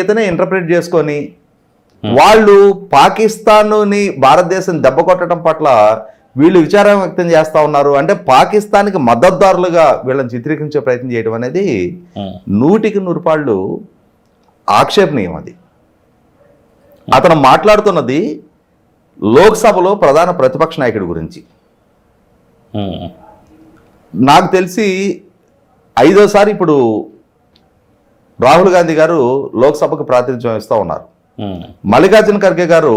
ఇతనే ఇంటర్ప్రిట్ చేసుకొని వాళ్ళు పాకిస్తాన్ని, భారతదేశం దెబ్బ కొట్టడం పట్ల వీళ్ళు విచారం వ్యక్తం చేస్తూ ఉన్నారు. అంటే పాకిస్తాన్కి మద్దతుదారులుగా వీళ్ళని చిత్రీకరించే ప్రయత్నం చేయడం అనేది 100% ఆక్షేపణీయం. అది అతను మాట్లాడుతున్నది లోక్సభలో ప్రధాన ప్రతిపక్ష నాయకుడి గురించి. నాకు తెలిసి 5వసారి ఇప్పుడు రాహుల్ గాంధీ గారు లోక్సభకు ప్రాతినిధ్యం వహిస్తూ ఉన్నారు. మల్లికార్జున ఖర్గే గారు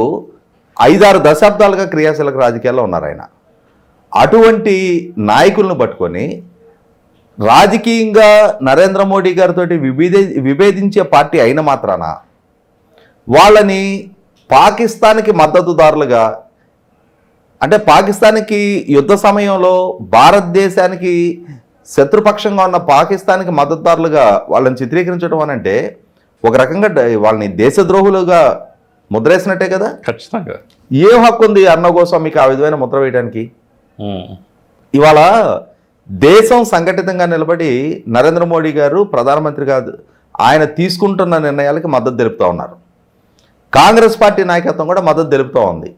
5-6 దశాబ్దాలుగా క్రియాశీలక రాజకీయాల్లో ఉన్నారు ఆయన. అటువంటి నాయకులను పట్టుకొని రాజకీయంగా నరేంద్ర మోడీ గారితో విభేదించే పార్టీ అయిన మాత్రాన వాళ్ళని పాకిస్తాన్కి మద్దతుదారులుగా, అంటే పాకిస్తాన్కి యుద్ధ సమయంలో భారతదేశానికి శత్రుపక్షంగా ఉన్న పాకిస్తాన్కి మద్దతుదారులుగా వాళ్ళని చిత్రీకరించడం అని అంటే ఒక రకంగా వాళ్ళని దేశద్రోహులుగా ముద్రేసినట్టే కదా. ఖచ్చితంగా. ఏం హక్కు ఉంది అర్ణవ్ గోస్వామికి ఆ విధమైన ముద్ర వేయడానికి? ఇవాళ దేశం సంఘటితంగా నిలబడి నరేంద్ర మోడీ గారు ప్రధానమంత్రిగా ఆయన తీసుకుంటున్న నిర్ణయాలకి మద్దతు తెలుపుతూ ఉన్నారు. కాంగ్రెస్ పార్టీ నాయకత్వం కూడా మద్దతు తెలుపుతూ ఉంది.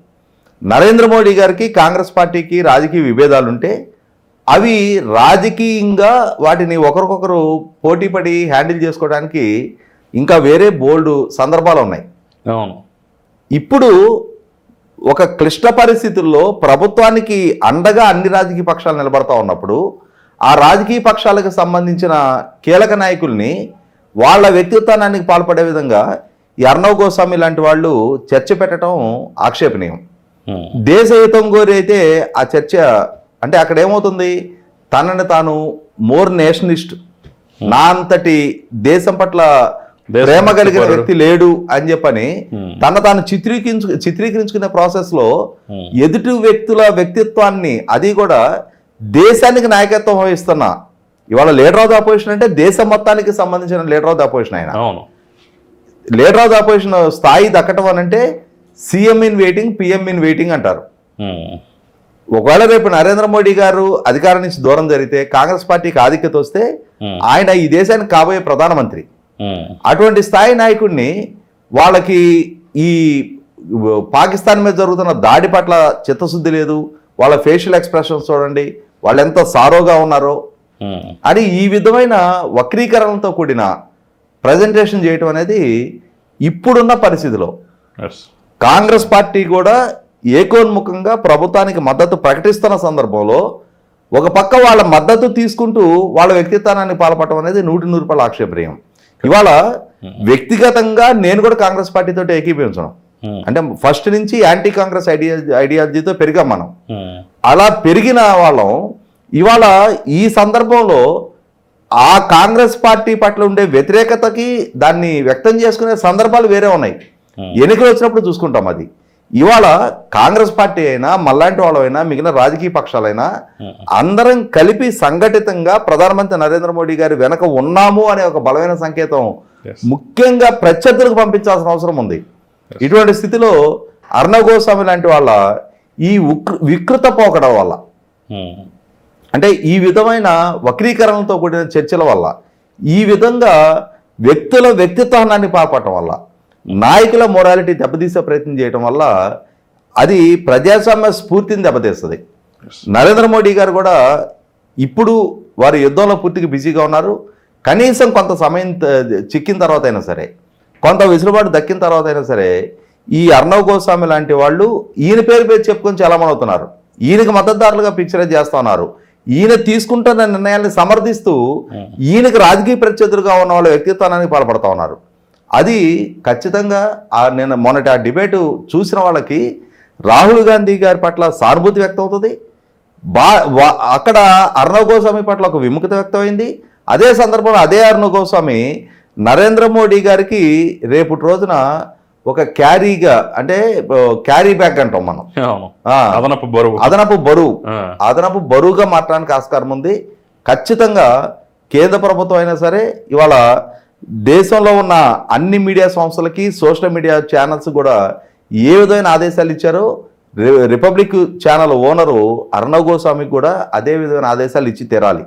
నరేంద్ర మోడీ గారికి, కాంగ్రెస్ పార్టీకి రాజకీయ విభేదాలుంటే అవి రాజకీయంగా వాటిని ఒకరికొకరు పోటీపడి హ్యాండిల్ చేసుకోవడానికి ఇంకా వేరే బోల్డ్ సందర్భాలు ఉన్నాయి. అవును. ఇప్పుడు ఒక క్లిష్ట పరిస్థితుల్లో ప్రభుత్వానికి అండగా అన్ని రాజకీయ పక్షాలు నిలబడతా ఉన్నప్పుడు ఆ రాజకీయ పక్షాలకు సంబంధించిన కీలక నాయకుల్ని వాళ్ళ వ్యక్తిత్వానికి పాల్పడే విధంగా ఈ అర్ణవ్ గోస్వామి లాంటి వాళ్ళు చర్చ పెట్టడం ఆక్షేపణీయం. దేశహితం కోరి అయితే ఆ చర్చ అంటే అక్కడ ఏమవుతుంది, తనని తాను మోర్ నేషనలిస్ట్, నా అంతటి దేశం పట్ల ప్రేమ కలిగిన వ్యక్తి లేడు అని చెప్పని తన తాను చిత్రీకరించుకునే ప్రాసెస్ లో ఎదుటి వ్యక్తుల వ్యక్తిత్వాన్ని, అది కూడా దేశానికి నాయకత్వం వహిస్తున్న ఇవాళ లీడర్ ఆఫ్ ద అపోజిషన్ అంటే దేశం మొత్తానికి సంబంధించిన లీడర్ ఆఫ్ ద అపోజిషన్. ఆయన లీడర్ ఆఫ్ ద అపోజిషన్ స్థాయి దక్కటం అని అంటే CM in waiting, PM in waiting అంటారు. ఒకవేళ రేపు నరేంద్ర మోడీ గారు అధికారం నుంచి దూరం జరిగితే, కాంగ్రెస్ పార్టీకి ఆధిక్యత వస్తే ఆయన ఈ దేశానికి కాబోయే ప్రధానమంత్రి. అటువంటి స్థాయి నాయకుడిని వాళ్ళకి ఈ పాకిస్తాన్ మీద జరుగుతున్న దాడి పట్ల చిత్తశుద్ధి లేదు, వాళ్ళ ఫేషియల్ ఎక్స్ప్రెషన్స్ చూడండి, వాళ్ళు ఎంత సారోగా ఉన్నారో అని ఈ విధమైన వక్రీకరణలతో కూడిన ప్రజెంటేషన్ చేయటం అనేది ఇప్పుడున్న పరిస్థితిలో కాంగ్రెస్ పార్టీ కూడా ఏకోన్ముఖంగా ప్రభుత్వానికి మద్దతు ప్రకటిస్తున్న సందర్భంలో ఒక పక్క వాళ్ళ మద్దతు తీసుకుంటూ వాళ్ళ వ్యక్తిత్వాన్ని పాల్పడటం అనేది 100% ఆక్షేపణీయం. ఇవాళ వ్యక్తిగతంగా నేను కూడా కాంగ్రెస్ పార్టీతో ఏకీభవించడం, అంటే ఫస్ట్ నుంచి యాంటీ కాంగ్రెస్ ఐడియాలజీతో పెరిగాం మనం. అలా పెరిగిన వాళ్ళం ఇవాళ ఈ సందర్భంలో ఆ కాంగ్రెస్ పార్టీ పట్ల ఉండే వ్యతిరేకతకి దాన్ని వ్యక్తం చేసుకునే సందర్భాలు వేరే ఉన్నాయి. ఎన్నికలు వచ్చినప్పుడు చూసుకుంటాం. అది ఇవాళ కాంగ్రెస్ పార్టీ అయినా, మళ్ళాంటి వాళ్ళైనా, మిగిలిన రాజకీయ పక్షాలైనా అందరం కలిపి సంఘటితంగా ప్రధానమంత్రి నరేంద్ర మోడీ గారి వెనక ఉన్నాము అనే ఒక బలమైన సంకేతం ముఖ్యంగా ప్రత్యర్థులకు పంపించాల్సిన అవసరం ఉంది. ఇటువంటి స్థితిలో అర్ణవ్ గోస్వామి లాంటి వాళ్ళ ఈ వికృత పోకడం వల్ల, అంటే ఈ విధమైన వక్రీకరణలతో కూడిన చర్చల వల్ల, ఈ విధంగా వ్యక్తుల వ్యక్తిత్వాన్ని పాల్పడటం వల్ల, నాయకుల మొరాలిటీ దెబ్బతీసే ప్రయత్నం చేయడం వల్ల అది ప్రజాస్వామ్య స్ఫూర్తిని దెబ్బతీస్తుంది. నరేంద్ర మోడీ గారు కూడా ఇప్పుడు వారి యుద్ధంలో పూర్తిగా బిజీగా ఉన్నారు. కనీసం కొంత సమయం చిక్కిన తర్వాత అయినా సరే, కొంత వెసులుబాటు దక్కిన తర్వాత అయినా సరే, ఈ అర్ణవ్ గోస్వామి లాంటి వాళ్ళు ఈయన పేరు చెప్పుకొని చాలామంది అవుతున్నారు. ఈయనకి మద్దతుదారులుగా పిక్చరైజ్ చేస్తూ ఉన్నారు. ఈయన తీసుకుంటున్న నిర్ణయాల్ని సమర్థిస్తూ ఈయనకి రాజకీయ ప్రత్యర్థులుగా ఉన్న వాళ్ళ వ్యక్తిత్వానికి పాల్పడుతూ ఉన్నారు. అది ఖచ్చితంగా నేను మొన్నటి ఆ డిబేటు చూసిన వాళ్ళకి రాహుల్ గాంధీ గారి పట్ల సానుభూతి వ్యక్తం అవుతుంది. అక్కడ అర్ణవ్ గోస్వామి పట్ల ఒక విముఖత వ్యక్తమైంది. అదే సందర్భంలో అదే అర్ణవ్ గోస్వామి నరేంద్ర మోడీ గారికి రేపటి రోజున ఒక క్యారీగా, అంటే క్యారీ బ్యాగ్ అంటాం మనం, అదనపు బరువుగా మాట్లాడడానికి ఆస్కారం ఉంది. ఖచ్చితంగా కేంద్ర ప్రభుత్వం అయినా సరే ఇవాళ దేశంలో ఉన్న అన్ని మీడియా సంస్థలకి, సోషల్ మీడియా ఛానల్స్ కూడా ఏ విధమైన ఆదేశాలు ఇచ్చారో రిపబ్లిక్ ఛానల్ ఓనరు అర్ణవ్ గోస్వామికి కూడా అదే విధమైన ఆదేశాలు ఇచ్చి తీరాలి.